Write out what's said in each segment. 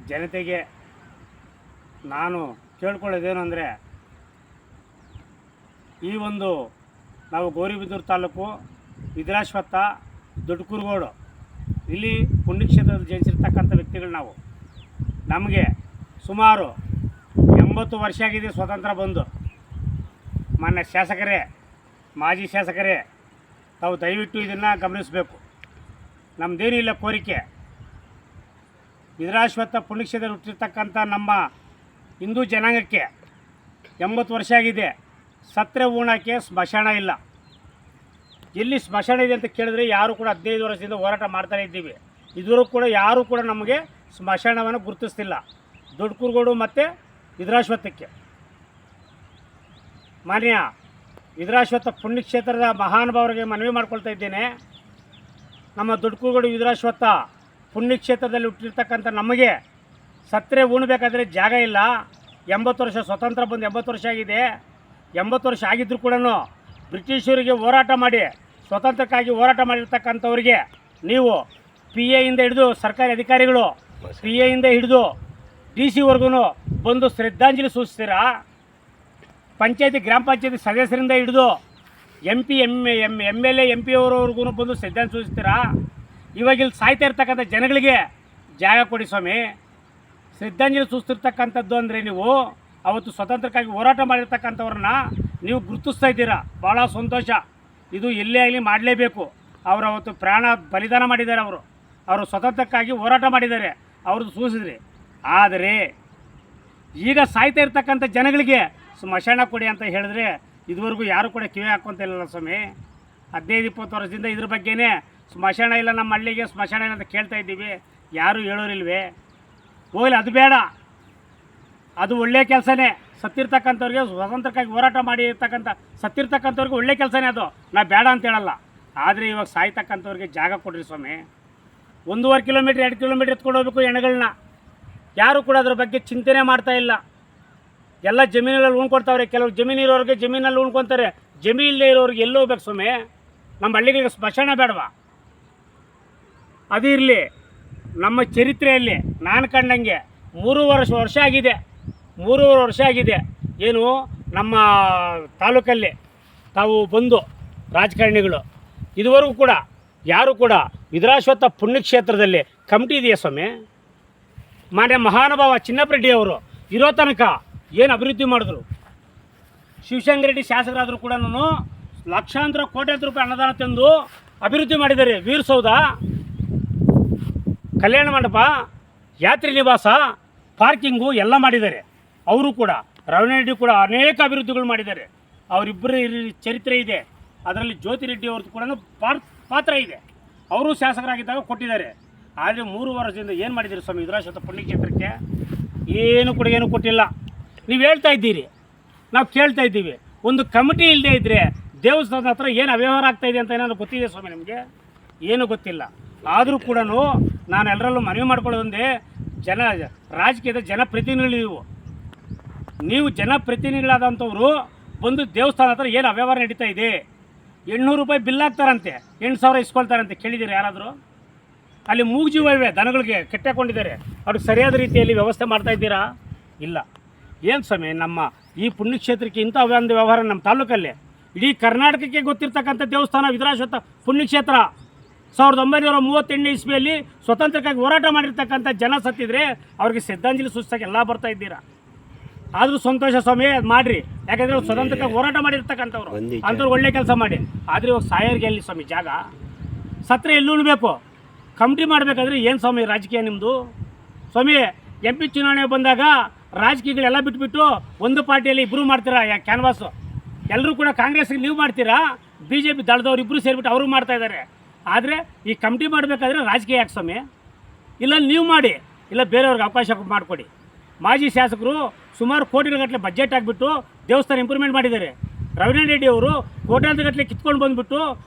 ಜನತೆಗೆ ನಾನು ಕೇಳ್ಕೊಳ್ಳೋದೇನು ಅಂದರೆ, ಈ ಒಂದು ನಾವು ಗೌರಿಬಿದೂರು ತಾಲೂಕು ವಿದ್ರಾಶ್ವತ್ಥ ದೊಡ್ಡಕುರುಗೋಡು ಇಲ್ಲಿ ಪುಣ್ಯಕ್ಷೇತ್ರದ ಜನಿಸಿರ್ತಕ್ಕಂಥ ವ್ಯಕ್ತಿಗಳು ನಾವು. ನಮಗೆ ಸುಮಾರು 80 ವರ್ಷ ಆಗಿದೆ ಸ್ವತಂತ್ರ ಬಂದು. ಮಾನ್ಯ ಶಾಸಕರೇ, ಮಾಜಿ ಶಾಸಕರೇ, ತಾವು ದಯವಿಟ್ಟು ಇದನ್ನು ಗಮನಿಸಬೇಕು. ನಮ್ಮದೇನಿಲ್ಲ ಕೋರಿಕೆ, ವಿದ್ರಾಶ್ವತ್ಥ ಪುಣ್ಯಕ್ಷೇತ್ರ ಹುಟ್ಟಿರ್ತಕ್ಕಂಥ ನಮ್ಮ ಹಿಂದೂ ಜನಾಂಗಕ್ಕೆ 80 ವರ್ಷ ಆಗಿದೆ. ಸತ್ರೆ ಉಣ್ಣೋಕ್ಕೆ ಸ್ಮಶಾನ ಇಲ್ಲ. ಎಲ್ಲಿ ಸ್ಮಶಾನ ಇದೆ ಅಂತ ಕೇಳಿದ್ರೆ ಯಾರು ಕೂಡ 15 ವರ್ಷದಿಂದ ಹೋರಾಟ ಮಾಡ್ತಾನೆ ಇದ್ದೀವಿ. ಇದುವರೆಗೂ ಕೂಡ ಯಾರೂ ಕೂಡ ನಮಗೆ ಸ್ಮಶಾನವನ್ನು ಗುರುತಿಸ್ತಿಲ್ಲ, ದೊಡ್ಡಕುರುಗೋಡು ಮತ್ತು ವಿದ್ರಾಶ್ವತ್ಥಕ್ಕೆ. ಮಾನ್ಯ ವಿದ್ರಾಶ್ವತ್ಥ ಪುಣ್ಯಕ್ಷೇತ್ರದ ಮಹಾನುಭಾವರಿಗೆ ಮನವಿ ಮಾಡ್ಕೊಳ್ತಾ ಇದ್ದೇನೆ, ನಮ್ಮ ದೊಡ್ಡಕುರುಗೋಡು ವಿದ್ರಾಶ್ವತ್ಥ ಪುಣ್ಯಕ್ಷೇತ್ರದಲ್ಲಿ ಹುಟ್ಟಿರ್ತಕ್ಕಂಥ ನಮಗೆ ಸತ್ರೆ ಉಣ್ಬೇಕಾದ್ರೆ ಜಾಗ ಇಲ್ಲ. 80 ವರ್ಷ ಸ್ವತಂತ್ರ ಬಂದು 80 ವರ್ಷ ಆಗಿದೆ. 80 ವರ್ಷ ಆಗಿದ್ದರೂ ಕೂಡ ಬ್ರಿಟಿಷರಿಗೆ ಹೋರಾಟ ಮಾಡಿ ಸ್ವತಂತ್ರಕ್ಕಾಗಿ ಹೋರಾಟ ಮಾಡಿರ್ತಕ್ಕಂಥವ್ರಿಗೆ ನೀವು PA ಇಂದ ಹಿಡಿದು ಸರ್ಕಾರಿ ಅಧಿಕಾರಿಗಳು, PA ಇಂದ ಹಿಡಿದು DC ವರ್ಗೂ ಬಂದು ಶ್ರದ್ಧಾಂಜಲಿ ಸೂಚಿಸ್ತೀರಾ? ಪಂಚಾಯತಿ ಗ್ರಾಮ ಪಂಚಾಯತಿ ಸದಸ್ಯರಿಂದ ಹಿಡಿದು MP MLA MP ಅವರವರೆಗೂ ಬಂದು ಶ್ರದ್ಧಾಂಜಲಿ ಸೂಚಿಸ್ತೀರಾ? ಇವಾಗ ಇಲ್ಲಿ ಸಾಯ್ತಾ ಇರ್ತಕ್ಕಂಥ ಜನಗಳಿಗೆ ಜಾಗ ಕೊಡಿ ಸ್ವಾಮಿ. ಶ್ರದ್ಧಾಂಜಲಿ ಸೂಚಿಸ್ತಿರ್ತಕ್ಕಂಥದ್ದು ಅಂದರೆ ನೀವು ಅವತ್ತು ಸ್ವತಂತ್ರಕ್ಕಾಗಿ ಹೋರಾಟ ಮಾಡಿರ್ತಕ್ಕಂಥವ್ರನ್ನ ನೀವು ಗುರುತಿಸ್ತಾ ಇದ್ದೀರಾ, ಭಾಳ ಸಂತೋಷ. ಇದು ಎಲ್ಲೇ ಆಗಲಿ ಮಾಡಲೇಬೇಕು. ಅವರು ಅವತ್ತು ಪ್ರಾಣ ಬಲಿದಾನ ಮಾಡಿದ್ದಾರೆ, ಅವರು ಸ್ವತಂತ್ರಕ್ಕಾಗಿ ಹೋರಾಟ ಮಾಡಿದ್ದಾರೆ, ಅವ್ರದ್ದು ಸೂಚಿಸಿದ್ರಿ. ಆದರೆ ಈಗ ಸಾಯ್ತಾ ಇರ್ತಕ್ಕಂಥ ಜನಗಳಿಗೆ ಸ್ಮಶಾನ ಕೊಡಿ ಅಂತ ಹೇಳಿದ್ರೆ ಇದುವರೆಗೂ ಯಾರು ಕೂಡ ಕಿವಿ ಹಾಕ್ಕೊಂತಿಲ್ಲ ಸ್ವಾಮಿ. 15-20 ವರ್ಷದಿಂದ ಇದ್ರ ಬಗ್ಗೆನೇ ಸ್ಮಶಾನ ಇಲ್ಲ ನಮ್ಮ ಹಳ್ಳಿಗೆ, ಸ್ಮಶಾನ ಇಲ್ಲ ಅಂತ ಕೇಳ್ತಾ ಇದ್ದೀವಿ. ಯಾರೂ ಹೇಳೋರಿಲ್ವೇ? ಹೋಗಲಿ, ಅದು ಬೇಡ, ಅದು ಒಳ್ಳೆಯ ಕೆಲಸನೇ. ಸತ್ತಿರ್ತಕ್ಕಂಥವ್ರಿಗೆ ಸ್ವತಂತ್ರಕ್ಕಾಗಿ ಹೋರಾಟ ಮಾಡಿರ್ತಕ್ಕಂಥ ಸತ್ತಿರ್ತಕ್ಕಂಥವ್ರಿಗೆ ಒಳ್ಳೆಯ ಕೆಲಸನೇ ಅದು, ನಾ ಬೇಡ ಅಂತ ಹೇಳಲ್ಲ. ಆದರೆ ಇವಾಗ ಸಾಯ್ತಕ್ಕಂಥವ್ರಿಗೆ ಜಾಗ ಕೊಡ್ರಿ ಸ್ವಾಮಿ. 1.5 ಕಿಲೋಮೀಟ್ರ್ 2 ಕಿಲೋಮೀಟ್ರ್ ಎತ್ಕೊಂಡು ಹೋಗ್ಬೇಕು ಹೆಣಗಳನ್ನ. ಯಾರು ಕೂಡ ಅದ್ರ ಬಗ್ಗೆ ಚಿಂತನೆ ಮಾಡ್ತಾ ಇಲ್ಲ. ಎಲ್ಲ ಜಮೀನುಗಳಲ್ಲಿ ಉಣ್ಕೊಡ್ತಾವ್ರೆ. ಕೆಲವರು ಜಮೀನು ಇರೋರಿಗೆ ಜಮೀನಲ್ಲಿ ಉಣ್ಕೊತಾರೆ, ಜಮೀನು ಇಲ್ಲದೆ ಇರೋರಿಗೆ ಎಲ್ಲಿ ಹೋಗ್ಬೇಕು ಸ್ವಾಮಿ? ನಮ್ಮ ಹಳ್ಳಿಗಳಿಗೆ ಸ್ಮಶಾನ ಬೇಡವಾ? ಅದು ಇರಲಿ. ನಮ್ಮ ಚರಿತ್ರೆಯಲ್ಲಿ ನಾನು ಕಂಡಂಗೆ 3 ವರ್ಷ ಆಗಿದೆ, 3 ವರ್ಷ ಆಗಿದೆ ಏನು ನಮ್ಮ ತಾಲೂಕಲ್ಲಿ ತಾವು ಬಂದು ರಾಜಕಾರಣಿಗಳು ಇದುವರೆಗೂ ಕೂಡ ಯಾರು ಕೂಡ ವಿದ್ರಾಶ್ವತ್ಥ ಪುಣ್ಯಕ್ಷೇತ್ರದಲ್ಲಿ ಕಮಿಟಿ ಇದೆಯಾ ಸ್ವಾಮಿ? ಮಾನ್ಯ ಮಹಾನುಭಾವ ಚಿನ್ನಪ್ಪರೆಡ್ಡಿ ಅವರು ಇರೋ ತನಕ ಏನು ಅಭಿವೃದ್ಧಿ ಮಾಡಿದ್ರು? ಶಿವಶಂಕರ ರೆಡ್ಡಿ ಶಾಸಕರಾದರೂ ಕೂಡ ಲಕ್ಷಾಂತರ ಕೋಟ್ಯಾಂತರ ರೂಪಾಯಿ ಅನುದಾನ ತಂದು ಅಭಿವೃದ್ಧಿ ಮಾಡಿದ್ದಾರೆ. ವೀರಸೌಧ, ಕಲ್ಯಾಣ ಮಂಟಪ, ಯಾತ್ರಿ ನಿವಾಸ, ಪಾರ್ಕಿಂಗು ಎಲ್ಲ ಮಾಡಿದ್ದಾರೆ. ಅವರು ಕೂಡ ರವೀನಾರೆಡ್ಡಿ ಕೂಡ ಅನೇಕ ಅಭಿವೃದ್ಧಿಗಳು ಮಾಡಿದ್ದಾರೆ. ಅವರಿಬ್ಬರ ಚರಿತ್ರೆ ಇದೆ. ಅದರಲ್ಲಿ ಜ್ಯೋತಿ ರೆಡ್ಡಿ ಅವ್ರದ್ದು ಕೂಡ ಪಾತ್ರ ಇದೆ. ಅವರು ಶಾಸಕರಾಗಿದ್ದಾಗ ಕೊಟ್ಟಿದ್ದಾರೆ. ಆದರೆ 3 ವರ್ಷದಿಂದ ಏನು ಮಾಡಿದ್ದೀರಿ ಸ್ವಾಮಿ ವಿದ್ರಾಶ್ವತ್ಥ ಪುಣ್ಯಕ್ಷೇತ್ರಕ್ಕೆ? ಏನು ಕೊಟ್ಟಿಲ್ಲ. ನೀವು ಹೇಳ್ತಾ ಇದ್ದೀರಿ, ನಾವು ಕೇಳ್ತಾ ಇದ್ದೀವಿ. ಒಂದು ಕಮಿಟಿ ಇಲ್ಲದೆ ಇದ್ದರೆ ದೇವಸ್ಥಾನದ ಹತ್ರ ಏನು ಅವ್ಯವಹಾರ ಆಗ್ತಾಯಿದೆ ಅಂತ ಏನಾದರೂ ಗೊತ್ತಿದೆ ಸ್ವಾಮಿ ನಿಮಗೆ? ಏನೂ ಗೊತ್ತಿಲ್ಲ. ಆದರೂ ಕೂಡ ನಾನು ಎಲ್ಲರಲ್ಲೂ ಮನವಿ ಮಾಡ್ಕೊಳ್ಳೋದೊಂದೇ, ರಾಜಕೀಯದ ಜನಪ್ರತಿನಿಧಿಗಳು ನೀವು ಜನಪ್ರತಿನಿಧಿಗಳಾದಂಥವ್ರು ಬಂದು ದೇವಸ್ಥಾನ ಹತ್ರ ಏನು ಅವ್ಯವಹಾರ ನಡೀತಾ ಇದೆ? 800 ರೂಪಾಯಿ ಬಿಲ್ ಹಾಕ್ತಾರಂತೆ, 8,000 ಇಸ್ಕೊಳ್ತಾರಂತೆ. ಕೇಳಿದ್ದೀರಿ ಯಾರಾದರೂ? ಅಲ್ಲಿ ಮೂಗುಜೀವ ಇವೆ, ದನಗಳಿಗೆ ಕೆಟ್ಟಾಕೊಂಡಿದ್ದಾರೆ. ಅವ್ರಿಗೆ ಸರಿಯಾದ ರೀತಿಯಲ್ಲಿ ವ್ಯವಸ್ಥೆ ಮಾಡ್ತಾ ಇದ್ದೀರಾ? ಇಲ್ಲ. ಏನು ಸ್ವಾಮಿ, ನಮ್ಮ ಈ ಪುಣ್ಯಕ್ಷೇತ್ರಕ್ಕೆ ಇಂಥ ಒಂದು ವ್ಯವಹಾರ ನಮ್ಮ ತಾಲೂಕಲ್ಲಿ ಇಡೀ ಕರ್ನಾಟಕಕ್ಕೆ ಗೊತ್ತಿರ್ತಕ್ಕಂಥ ದೇವಸ್ಥಾನ ವಿದ್ರಾಶ್ವತ್ಥ ಪುಣ್ಯಕ್ಷೇತ್ರ. 1938 ಇಸ್ವಿಯಲ್ಲಿ ಸ್ವತಂತ್ರಕ್ಕಾಗಿ ಹೋರಾಟ ಮಾಡಿರ್ತಕ್ಕಂಥ ಜನ ಸತ್ತಿದ್ರೆ ಅವ್ರಿಗೆ ಶ್ರದ್ಧಾಂಜಲಿ ಸೂಚಿಸೋಕೆ ಎಲ್ಲ ಬರ್ತಾ ಇದ್ದೀರಾ. ಆದರೂ ಸಂತೋಷ ಸ್ವಾಮಿ, ಅದು ಮಾಡಿರಿ. ಯಾಕಂದರೆ ಅವ್ರು ಸ್ವತಂತ್ರಕ್ಕಾಗಿ ಹೋರಾಟ ಮಾಡಿರ್ತಕ್ಕಂಥವ್ರು, ಅಂಥವ್ರು ಒಳ್ಳೆ ಕೆಲಸ ಮಾಡಿ. ಆದರೆ ಇವಾಗ ಸಾಯರ್ಗೆ ಎಲ್ಲಿ ಸ್ವಾಮಿ ಜಾಗ? ಸತ್ರೆ ಎಲ್ಲಿ ಉಣ್ಬೇಕು? ಕಮಿಟಿ ಮಾಡಬೇಕಾದ್ರೆ ಏನು ಸ್ವಾಮಿ ರಾಜಕೀಯ ನಿಮ್ಮದು? ಸ್ವಾಮಿ MP ಚುನಾವಣೆ ಬಂದಾಗ ರಾಜಕೀಯಗಳೆಲ್ಲ ಬಿಟ್ಬಿಟ್ಟು ಒಂದು ಪಾರ್ಟಿಯಲ್ಲಿ ಇಬ್ಬರು ಮಾಡ್ತೀರಾ ಕ್ಯಾನ್ವಾಸು. ಎಲ್ಲರೂ ಕೂಡ ಕಾಂಗ್ರೆಸ್ಗೆ ನೀವು ಮಾಡ್ತೀರಾ, BJP ದಳದವ್ರು ಇಬ್ಬರು ಸೇರಿಬಿಟ್ಟು ಅವರು ಮಾಡ್ತಾ ಇದ್ದಾರೆ. ಆದರೆ ಈ ಕಮಿಟಿ ಮಾಡಬೇಕಾದ್ರೆ ರಾಜಕೀಯ ಯಾಕೆ ಸ್ವಾಮಿ? ಇಲ್ಲ ನೀವು ಮಾಡಿ, ಇಲ್ಲ ಬೇರೆಯವ್ರಿಗೆ ಅವಕಾಶ ಮಾಡಿಕೊಡಿ. ಮಾಜಿ ಶಾಸಕರು ಸುಮಾರು ಕೋಟಿಗಟ್ಟಲೆ ಬಜೆಟ್ ಆಗಿಬಿಟ್ಟು ದೇವಸ್ಥಾನ ಇಂಪ್ರೂವ್ಮೆಂಟ್ ಮಾಡಿದ್ದಾರೆ. ರವೀನಾರೆಡ್ಡಿ ಅವರು ಕೋಟ್ಯಾಂತರಗಟ್ಟಲೆ ಕಿತ್ಕೊಂಡು ಬಂದುಬಿಟ್ಟು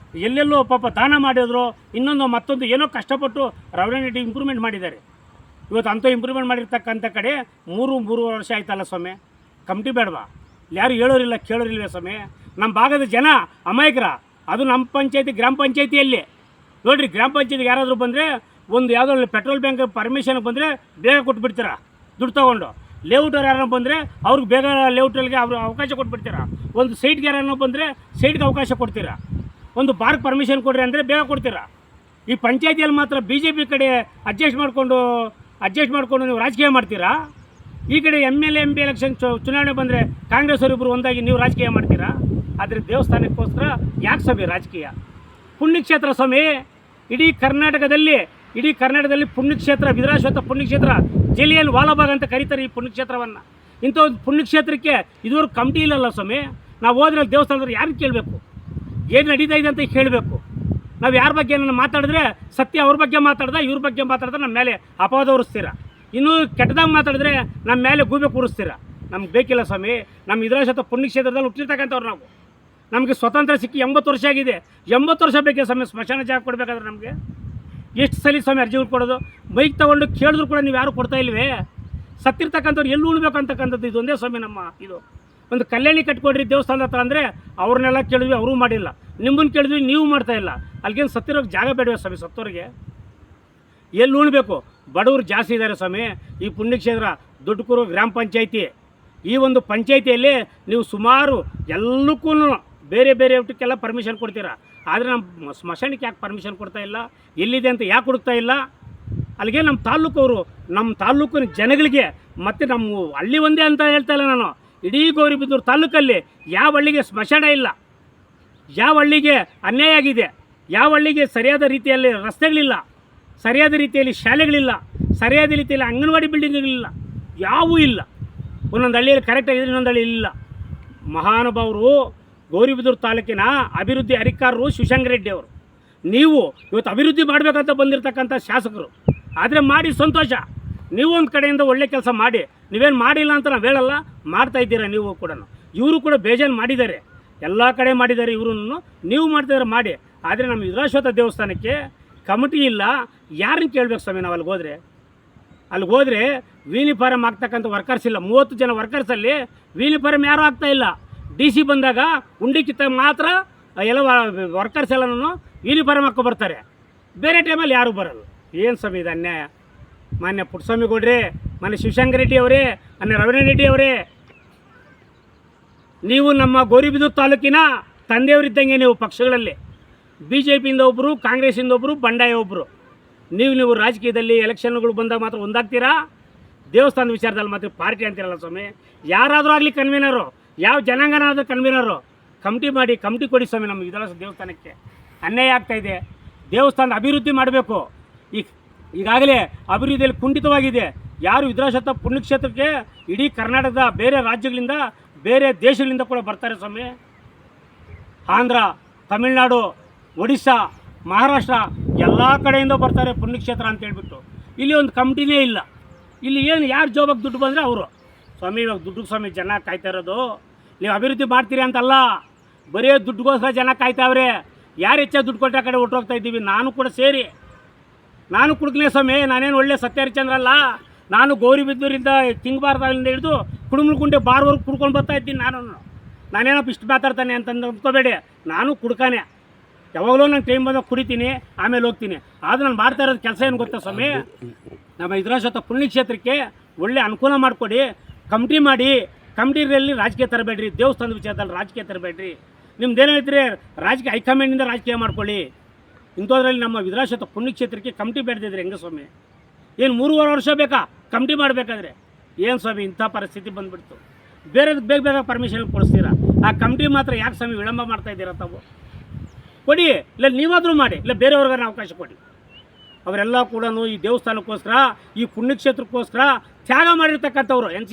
ಎಲ್ಲೆಲ್ಲೋ ಪಾಪ ದಾನ ಮಾಡಿದ್ರು, ಇನ್ನೊಂದು ಮತ್ತೊಂದು ಏನೋ ಕಷ್ಟಪಟ್ಟು ರವೀನಾರೆಡ್ಡಿ ಇಂಪ್ರೂವ್ಮೆಂಟ್ ಮಾಡಿದ್ದಾರೆ. ಇವತ್ತು ಅಂಥ ಇಂಪ್ರೂವ್ಮೆಂಟ್ ಮಾಡಿರ್ತಕ್ಕಂಥ ಕಡೆ 3 ವರ್ಷ ಆಯ್ತಲ್ಲ ಸ್ವಾಮಿ. ಕಮಿಟಿ ಬೇಡವಾ? ಯಾರು ಹೇಳೋರಿಲ್ಲ ಕೇಳೋರಿಲ್ವೇ ಸ್ವಾಮಿ? ನಮ್ಮ ಭಾಗದ ಜನ ಅಮಾಯಕರ. ಅದು ನಮ್ಮ ಪಂಚಾಯತಿ ಗ್ರಾಮ ಪಂಚಾಯತಿಯಲ್ಲಿ ನೋಡಿರಿ, ಗ್ರಾಮ ಪಂಚಾಯತಿಗೆ ಯಾರಾದರೂ ಬಂದರೆ ಒಂದು ಯಾವುದೋ ಪೆಟ್ರೋಲ್ ಬ್ಯಾಂಕ್ ಪರ್ಮಿಷನ್ಗೆ ಬಂದರೆ ಬೇಗ ಕೊಟ್ಬಿಡ್ತೀರಾ ದುಡ್ಡು ತೊಗೊಂಡು. ಲೇಔಟರ್ ಯಾರನ್ನ ಬಂದರೆ ಅವ್ರಿಗೆ ಬೇಗ ಲೇಔಟಲ್ಗೆ ಅವರು ಅವಕಾಶ ಕೊಟ್ಬಿಡ್ತೀರಾ. ಒಂದು ಸೈಟ್ಗೆ ಯಾರನ್ನ ಬಂದರೆ ಸೈಟ್ಗೆ ಅವಕಾಶ ಕೊಡ್ತೀರಾ. ಒಂದು ಬಾರ್ಗೆ ಪರ್ಮಿಷನ್ ಕೊಡ್ರಿ ಅಂದರೆ ಬೇಗ ಕೊಡ್ತೀರಾ. ಈ ಪಂಚಾಯತಿಯಲ್ಲಿ ಮಾತ್ರ BJP ಕಡೆ ಅಡ್ಜಸ್ಟ್ ಮಾಡಿಕೊಂಡು ನೀವು ರಾಜಕೀಯ ಮಾಡ್ತೀರಾ. ಈ ಕಡೆ MLA MP ಎಲೆಕ್ಷನ್ ಚುನಾವಣೆ ಬಂದರೆ ಕಾಂಗ್ರೆಸ್ ಅವರಿಬ್ಬರು ಒಂದಾಗಿ ನೀವು ರಾಜಕೀಯ ಮಾಡ್ತೀರಾ. ಆದರೆ ದೇವಸ್ಥಾನಕ್ಕೋಸ್ಕರ ಯಾಕೆ ಸ್ವಾಮಿ ರಾಜಕೀಯ? ಪುಣ್ಯಕ್ಷೇತ್ರ ಸ್ವಾಮಿ, ಇಡೀ ಕರ್ನಾಟಕದಲ್ಲಿ ಪುಣ್ಯಕ್ಷೇತ್ರ, ವಿಧುರಾಶ್ವತ್ಥ ಪುಣ್ಯಕ್ಷೇತ್ರ, ಜಲಿಯನ್ ವಾಲಾಬಾಗ್ ಅಂತ ಕರೀತಾರೆ ಈ ಪುಣ್ಯಕ್ಷೇತ್ರವನ್ನು. ಇಂಥ ಒಂದು ಪುಣ್ಯಕ್ಷೇತ್ರಕ್ಕೆ ಇದುವರೆಗೂ ಕಮಿಟಿ ಇಲ್ಲಲ್ಲ ಸ್ವಾಮಿ. ನಾವು ಹೋದ್ರೆ ದೇವಸ್ಥಾನದಲ್ಲಿ ಯಾರು ಕೇಳಬೇಕು, ಏನು ನಡೀತಾ ಇದೆ ಅಂತ ಕೇಳಬೇಕು. ನಾವು ಯಾರ ಬಗ್ಗೆ ಏನಾರು ಮಾತಾಡಿದ್ರೆ ಸತ್ಯ ಅವ್ರ ಬಗ್ಗೆ ಮಾತಾಡ್ದೆ, ಇವ್ರ ಬಗ್ಗೆ ಮಾತಾಡಿದ್ರೆ ನಮ್ಮ ಮೇಲೆ ಅಪವಾದ ಹೊರಿಸ್ತೀರ. ಇನ್ನೂ ಕೆಟ್ಟದಾಗ ಮಾತಾಡಿದ್ರೆ ನಮ್ಮ ಮೇಲೆ ಗೂಬೆ ಕೂರಿಸ್ತೀರ. ನಮ್ಗೆ ಬೇಕಿಲ್ಲ ಸ್ವಾಮಿ. ನಮ್ಮ ವಿಧುರಾಶ್ವತ್ಥ ಪುಣ್ಯಕ್ಷೇತ್ರದಲ್ಲಿ ಹುಟ್ಟಿರ್ತಕ್ಕಂಥವ್ರು ನಾವು. ನಮಗೆ ಸ್ವತಂತ್ರ ಸಿಕ್ಕಿ 80 ವರ್ಷ ಆಗಿದೆ. 80 ವರ್ಷ ಬೇಕೇ ಸ್ವಾಮಿ ಸ್ಮಶಾನ ಜಾಗ ಕೊಡಬೇಕಾದ್ರೆ ನಮಗೆ. ಎಷ್ಟು ಸಲ ಸ್ವಾಮಿ ಅರ್ಜಿಗಳು ಕೊಡೋದು? ಮೈಕ್ ತೊಗೊಂಡು ಕೇಳಿದ್ರು ಕೂಡ ನೀವು ಯಾರು ಕೊಡ್ತಾ ಇಲ್ವೇ? ಸತ್ತಿರ್ತಕ್ಕಂಥವ್ರು ಎಲ್ಲಿ ಉಳ್ಬೇಕು ಅಂತಕ್ಕಂಥದ್ದು ಇದೊಂದೇ ಸ್ವಾಮಿ ನಮ್ಮ ಇದು. ಒಂದು ಕಲ್ಯಾಣಿ ಕಟ್ಕೊಡ್ರಿ ದೇವಸ್ಥಾನದ ಹತ್ರ ಅಂದರೆ ಅವ್ರನ್ನೆಲ್ಲ ಕೇಳಿದ್ವಿ, ಅವರೂ ಮಾಡಿಲ್ಲ. ನಿಮ್ಮನ್ನು ಕೇಳಿದ್ವಿ, ನೀವು ಮಾಡ್ತಾಯಿಲ್ಲ. ಅಲ್ಲಿಗೇನು ಸತ್ತಿರೋಕ್ಕೆ ಜಾಗ ಬೇಡವೇ ಸ್ವಾಮಿ? ಸತ್ತೋರಿಗೆ ಎಲ್ಲಿ ಉಳ್ಬೇಕು? ಬಡವರು ಜಾಸ್ತಿ ಇದ್ದಾರೆ ಸ್ವಾಮಿ. ಈ ಪುಣ್ಯಕ್ಷೇತ್ರ ದೊಡ್ಡಕೂರು ಗ್ರಾಮ ಪಂಚಾಯಿತಿ, ಈ ಒಂದು ಪಂಚಾಯಿತಿಯಲ್ಲಿ ನೀವು ಸುಮಾರು ಎಲ್ಲಕ್ಕೂ ಬೇರೆ ಊಟಕ್ಕೆಲ್ಲ ಪರ್ಮಿಷನ್ ಕೊಡ್ತೀರಾ. ಆದರೆ ನಮ್ಮ ಸ್ಮಶಾನಕ್ಕೆ ಯಾಕೆ ಪರ್ಮಿಷನ್ ಕೊಡ್ತಾ ಇಲ್ಲ? ಎಲ್ಲಿದೆ ಅಂತ ಯಾಕೆ ಹುಡುಕ್ತಾ ಇಲ್ಲ? ಅಲ್ಲಿಗೆ ನಮ್ಮ ತಾಲೂಕಿನ ಜನಗಳಿಗೆ ಮತ್ತು ನಮ್ಮ ಹಳ್ಳಿ ಒಂದೇ ಅಂತ ಹೇಳ್ತಾ ಇಲ್ಲ ನಾನು. ಇಡೀ ಗೌರಿಬಿದನೂರು ತಾಲೂಕಲ್ಲಿ ಯಾವ ಹಳ್ಳಿಗೆ ಸ್ಮಶಾನ ಇಲ್ಲ, ಯಾವ ಹಳ್ಳಿಗೆ ಅನ್ಯಾಯ ಆಗಿದೆ, ಯಾವ ಹಳ್ಳಿಗೆ ಸರಿಯಾದ ರೀತಿಯಲ್ಲಿ ರಸ್ತೆಗಳಿಲ್ಲ, ಸರಿಯಾದ ರೀತಿಯಲ್ಲಿ ಶಾಲೆಗಳಿಲ್ಲ, ಸರಿಯಾದ ರೀತಿಯಲ್ಲಿ ಅಂಗನವಾಡಿ ಬಿಲ್ಡಿಂಗ್ಗಳಿಲ್ಲ, ಯಾವೂ ಇಲ್ಲ. ಒಂದೊಂದು ಹಳ್ಳಿಯಲ್ಲಿ ಕರೆಕ್ಟಾಗಿದೆ, ಇನ್ನೊಂದು ಹಳ್ಳಿ ಇಲ್ಲ. ಮಹಾನುಭಾವರು ಗೌರಿಬಿದನೂರು ತಾಲೂಕಿನ ಅಭಿವೃದ್ಧಿ ಅಧಿಕಾರರು ಶಿವಶಂಕರ ರೆಡ್ಡಿ ಅವರು. ನೀವು ಇವತ್ತು ಅಭಿವೃದ್ಧಿ ಮಾಡಬೇಕಂತ ಬಂದಿರತಕ್ಕಂಥ ಶಾಸಕರು. ಆದರೆ ಮಾಡಿ ಸಂತೋಷ. ನೀವು ಒಂದು ಕಡೆಯಿಂದ ಒಳ್ಳೆ ಕೆಲಸ ಮಾಡಿ, ನೀವೇನು ಮಾಡಿಲ್ಲ ಅಂತ ನಾವು ಹೇಳಲ್ಲ, ಮಾಡ್ತಾಯಿದ್ದೀರಾ ನೀವು ಕೂಡ. ಇವರು ಕೂಡ ಬೇಜಾನು ಮಾಡಿದ್ದಾರೆ, ಎಲ್ಲ ಕಡೆ ಮಾಡಿದ್ದಾರೆ ಇವರು. ನೀವು ಮಾಡ್ತಾಯಿದ್ರೆ ಮಾಡಿ. ಆದರೆ ನಮ್ಮ ವಿಧುರಾಶ್ವತ್ಥ ದೇವಸ್ಥಾನಕ್ಕೆ ಕಮಿಟಿ ಇಲ್ಲ. ಯಾರನ್ನು ಕೇಳಬೇಕು ಸ್ವಾಮಿ ನಾವು ಅಲ್ಲಿಗೆ ಹೋದರೆ ಯೂನಿಫಾರಮ್ ಆಗ್ತಕ್ಕಂಥ ವರ್ಕರ್ಸ್ ಇಲ್ಲ. 30 ಜನ ವರ್ಕರ್ಸಲ್ಲಿ ಯೂನಿಫಾರಮ್ ಯಾರೂ ಆಗ್ತಾಯಿಲ್ಲ. DC ಬಂದಾಗ ಉಂಡಿ ಕಿತ್ತಾಗ ಮಾತ್ರ ಎಲ್ಲ ವರ್ಕರ್ಸ್ ಎಲ್ಲನೂ ಯೂನಿಫಾರಮ್ ಹಾಕೊ ಬರ್ತಾರೆ. ಬೇರೆ ಟೈಮಲ್ಲಿ ಯಾರೂ ಬರಲ್ಲ. ಏನು ಸ್ವಾಮಿ ಇದು ಅನ್ಯಾಯ? ಮಾನ್ಯ ಪುಟ್ಟಸ್ವಾಮಿ ಗೌಡ್ರೆ, ಮಾನ್ಯ ಶಿವಶಂಕರ ರೆಡ್ಡಿ ಅವರೇ, ಮಾನ್ಯ ರವೀಂದ್ರ ರೆಡ್ಡಿ ಅವರೇ, ನೀವು ನಮ್ಮ ಗೌರಿಬಿದನೂರು ತಾಲೂಕಿನ ತಂದೆಯವರಿದ್ದಂಗೆ. ನೀವು ಪಕ್ಷಗಳಲ್ಲಿ BJPಯಿಂದ ಒಬ್ಬರು, ಕಾಂಗ್ರೆಸ್ಸಿಂದ ಒಬ್ಬರು, ಬಂಡಾಯ ಒಬ್ಬರು. ನೀವು ರಾಜಕೀಯದಲ್ಲಿ ಎಲೆಕ್ಷನ್ಗಳು ಬಂದಾಗ ಮಾತ್ರ ಒಂದಾಗ್ತೀರಾ. ದೇವಸ್ಥಾನದ ವಿಚಾರದಲ್ಲಿ ಮಾತ್ರ ಪಾರ್ಟಿ ಅಂತಿರಲ್ಲ ಸ್ವಾಮಿ. ಯಾರಾದರೂ ಆಗಲಿ ಕನ್ವೀನರು, ಯಾವ ಜನಾಂಗನಾದರೂ ಕನ್ವೀನರು, ಕಮಿಟಿ ಕೊಡಿ ಸ್ವಾಮಿ. ನಮ್ಮ ವಿಧುರಾಶ್ವತ್ಥ ದೇವಸ್ಥಾನಕ್ಕೆ ಅನ್ಯಾಯ ಆಗ್ತಾಯಿದೆ. ದೇವಸ್ಥಾನದ ಅಭಿವೃದ್ಧಿ ಮಾಡಬೇಕು. ಈಗಾಗಲೇ ಅಭಿವೃದ್ಧಿಯಲ್ಲಿ ಕುಂಠಿತವಾಗಿದೆ. ಯಾರು ವಿಧುರಾಶ್ವತ್ಥ ಪುಣ್ಯಕ್ಷೇತ್ರಕ್ಕೆ ಇಡೀ ಕರ್ನಾಟಕದ ಬೇರೆ ರಾಜ್ಯಗಳಿಂದ, ಬೇರೆ ದೇಶಗಳಿಂದ ಕೂಡ ಬರ್ತಾರೆ ಸ್ವಾಮಿ. ಆಂಧ್ರ, ತಮಿಳುನಾಡು, ಒಡಿಸ್ಸಾ, ಮಹಾರಾಷ್ಟ್ರ ಎಲ್ಲ ಕಡೆಯಿಂದ ಬರ್ತಾರೆ ಪುಣ್ಯಕ್ಷೇತ್ರ ಅಂತ ಹೇಳ್ಬಿಟ್ಟು. ಇಲ್ಲಿ ಒಂದು ಕಮಿಟಿನೇ ಇಲ್ಲ. ಇಲ್ಲಿ ಏನು ಯಾರು ಜೋಬಕ್ಕೆ ದುಡ್ಡು ಬಂದರೆ ಅವರು ಸ್ವಾಮಿ. ಇವಾಗ ದುಡ್ಡು ಸ್ವಾಮಿ ಜನ ಕಾಯ್ತಾ ಇರೋದು. ನೀವು ಅಭಿವೃದ್ಧಿ ಮಾಡ್ತೀರಿ ಅಂತಲ್ಲ, ಬರೀ ದುಡ್ಡುಗೋಸ್ಕರ ಜನ ಕಾಯ್ತಾವ್ರೆ. ಯಾರು ಹೆಚ್ಚಾಗಿ ದುಡ್ಡು ಕೊಟ್ಟರೆ ಆ ಕಡೆ ಹೊಟ್ಟೋಗ್ತಾ ಇದ್ದೀವಿ. ನಾನು ಕೂಡ ಸೇರಿ, ನಾನು ಕುಡ್ಕನೇ ಸ್ವಾಮಿ. ನಾನೇನು ಒಳ್ಳೆ ಸತ್ಯಹರಿಚಂದ್ರ ಅಲ್ಲ. ನಾನು ಗೌರಿಬಿದನೂರಿಂದ ತಿಂಗಬಾರ್ದಾಗಿಂದ ಹಿಡಿದು ಕುಡುಮಲಕುಂಟೆ ಬಾರ್ವರೆಗೂ ಕುಡ್ಕೊಂಡು ಬರ್ತಾ ಇದ್ದೀನಿ. ನಾನೇನಪ್ಪ ಇಷ್ಟು ಮಾತಾಡ್ತಾನೆ ಅಂತಂದು ಅಂದ್ಕೋಬೇಡಿ. ನಾನು ಕುಡ್ಕಾನೆ. ಯಾವಾಗಲೂ ನಂಗೆ ಟೈಮ್ ಬಂದಾಗ ಕುಡಿತೀನಿ, ಆಮೇಲೆ ಹೋಗ್ತೀನಿ. ಆದರೆ ನಾನು ಮಾಡ್ತಾ ಇರೋದು ಕೆಲಸ ಏನು ಗೊತ್ತಾ ಸ್ವಾಮಿ? ನಮ್ಮ ವಿಧುರಾಶ್ವತ್ಥ ಪುಣ್ಯಕ್ಷೇತ್ರಕ್ಕೆ ಒಳ್ಳೆ ಅನುಕೂಲ ಮಾಡಿಕೊಡಿ. ಕಮಿಟಿ ಮಾಡಿ. ಕಮಿಟಿಯಲ್ಲಿ ರಾಜಕೀಯ ತರಬೇಡ್ರಿ. ದೇವಸ್ಥಾನದ ವಿಚಾರದಲ್ಲಿ ರಾಜಕೀಯ ತರಬೇಡ್ರಿ. ನಿಮ್ದೇನಿದ್ರೆ ರಾಜಕೀಯ ಹೈಕಮಾಂಡಿಂದ ರಾಜಕೀಯ ಮಾಡ್ಕೊಳ್ಳಿ. ಇಂಥದ್ರಲ್ಲಿ ನಮ್ಮ ವಿಧುರಾಶ್ವತ್ಥ ಪುಣ್ಯಕ್ಷೇತ್ರಕ್ಕೆ ಕಮಿಟಿ ಬೇಡದಿದ್ರೆ ಹೆಂಗೆ ಸ್ವಾಮಿ? ಏನು 3.5 ವರ್ಷ ಬೇಕಾ ಕಮಿಟಿ ಮಾಡಬೇಕಾದ್ರೆ? ಏನು ಸ್ವಾಮಿ ಇಂಥ ಪರಿಸ್ಥಿತಿ ಬಂದುಬಿಡ್ತು. ಬೇರೆದಕ್ಕೆ ಬೇಗ ಪರ್ಮಿಷನ್ ಕೊಡಿಸ್ತೀರಾ. ಆ ಕಮಿಟಿ ಮಾತ್ರ ಯಾಕೆ ಸ್ವಾಮಿ ವಿಳಂಬ ಮಾಡ್ತಾಯಿದ್ದೀರ? ತಾವು ಕೊಡಿ, ಇಲ್ಲ ನೀವಾದರೂ ಮಾಡಿ, ಇಲ್ಲ ಬೇರೆಯವ್ರಿಗಾರ ಅವಕಾಶ ಕೊಡಿ. ಅವರೆಲ್ಲ ಕೂಡ ಈ ದೇವಸ್ಥಾನಕ್ಕೋಸ್ಕರ, ಈ ಪುಣ್ಯಕ್ಷೇತ್ರಕ್ಕೋಸ್ಕರ ತ್ಯಾಗ ಮಾಡಿರ್ತಕ್ಕಂಥವ್ರು. NC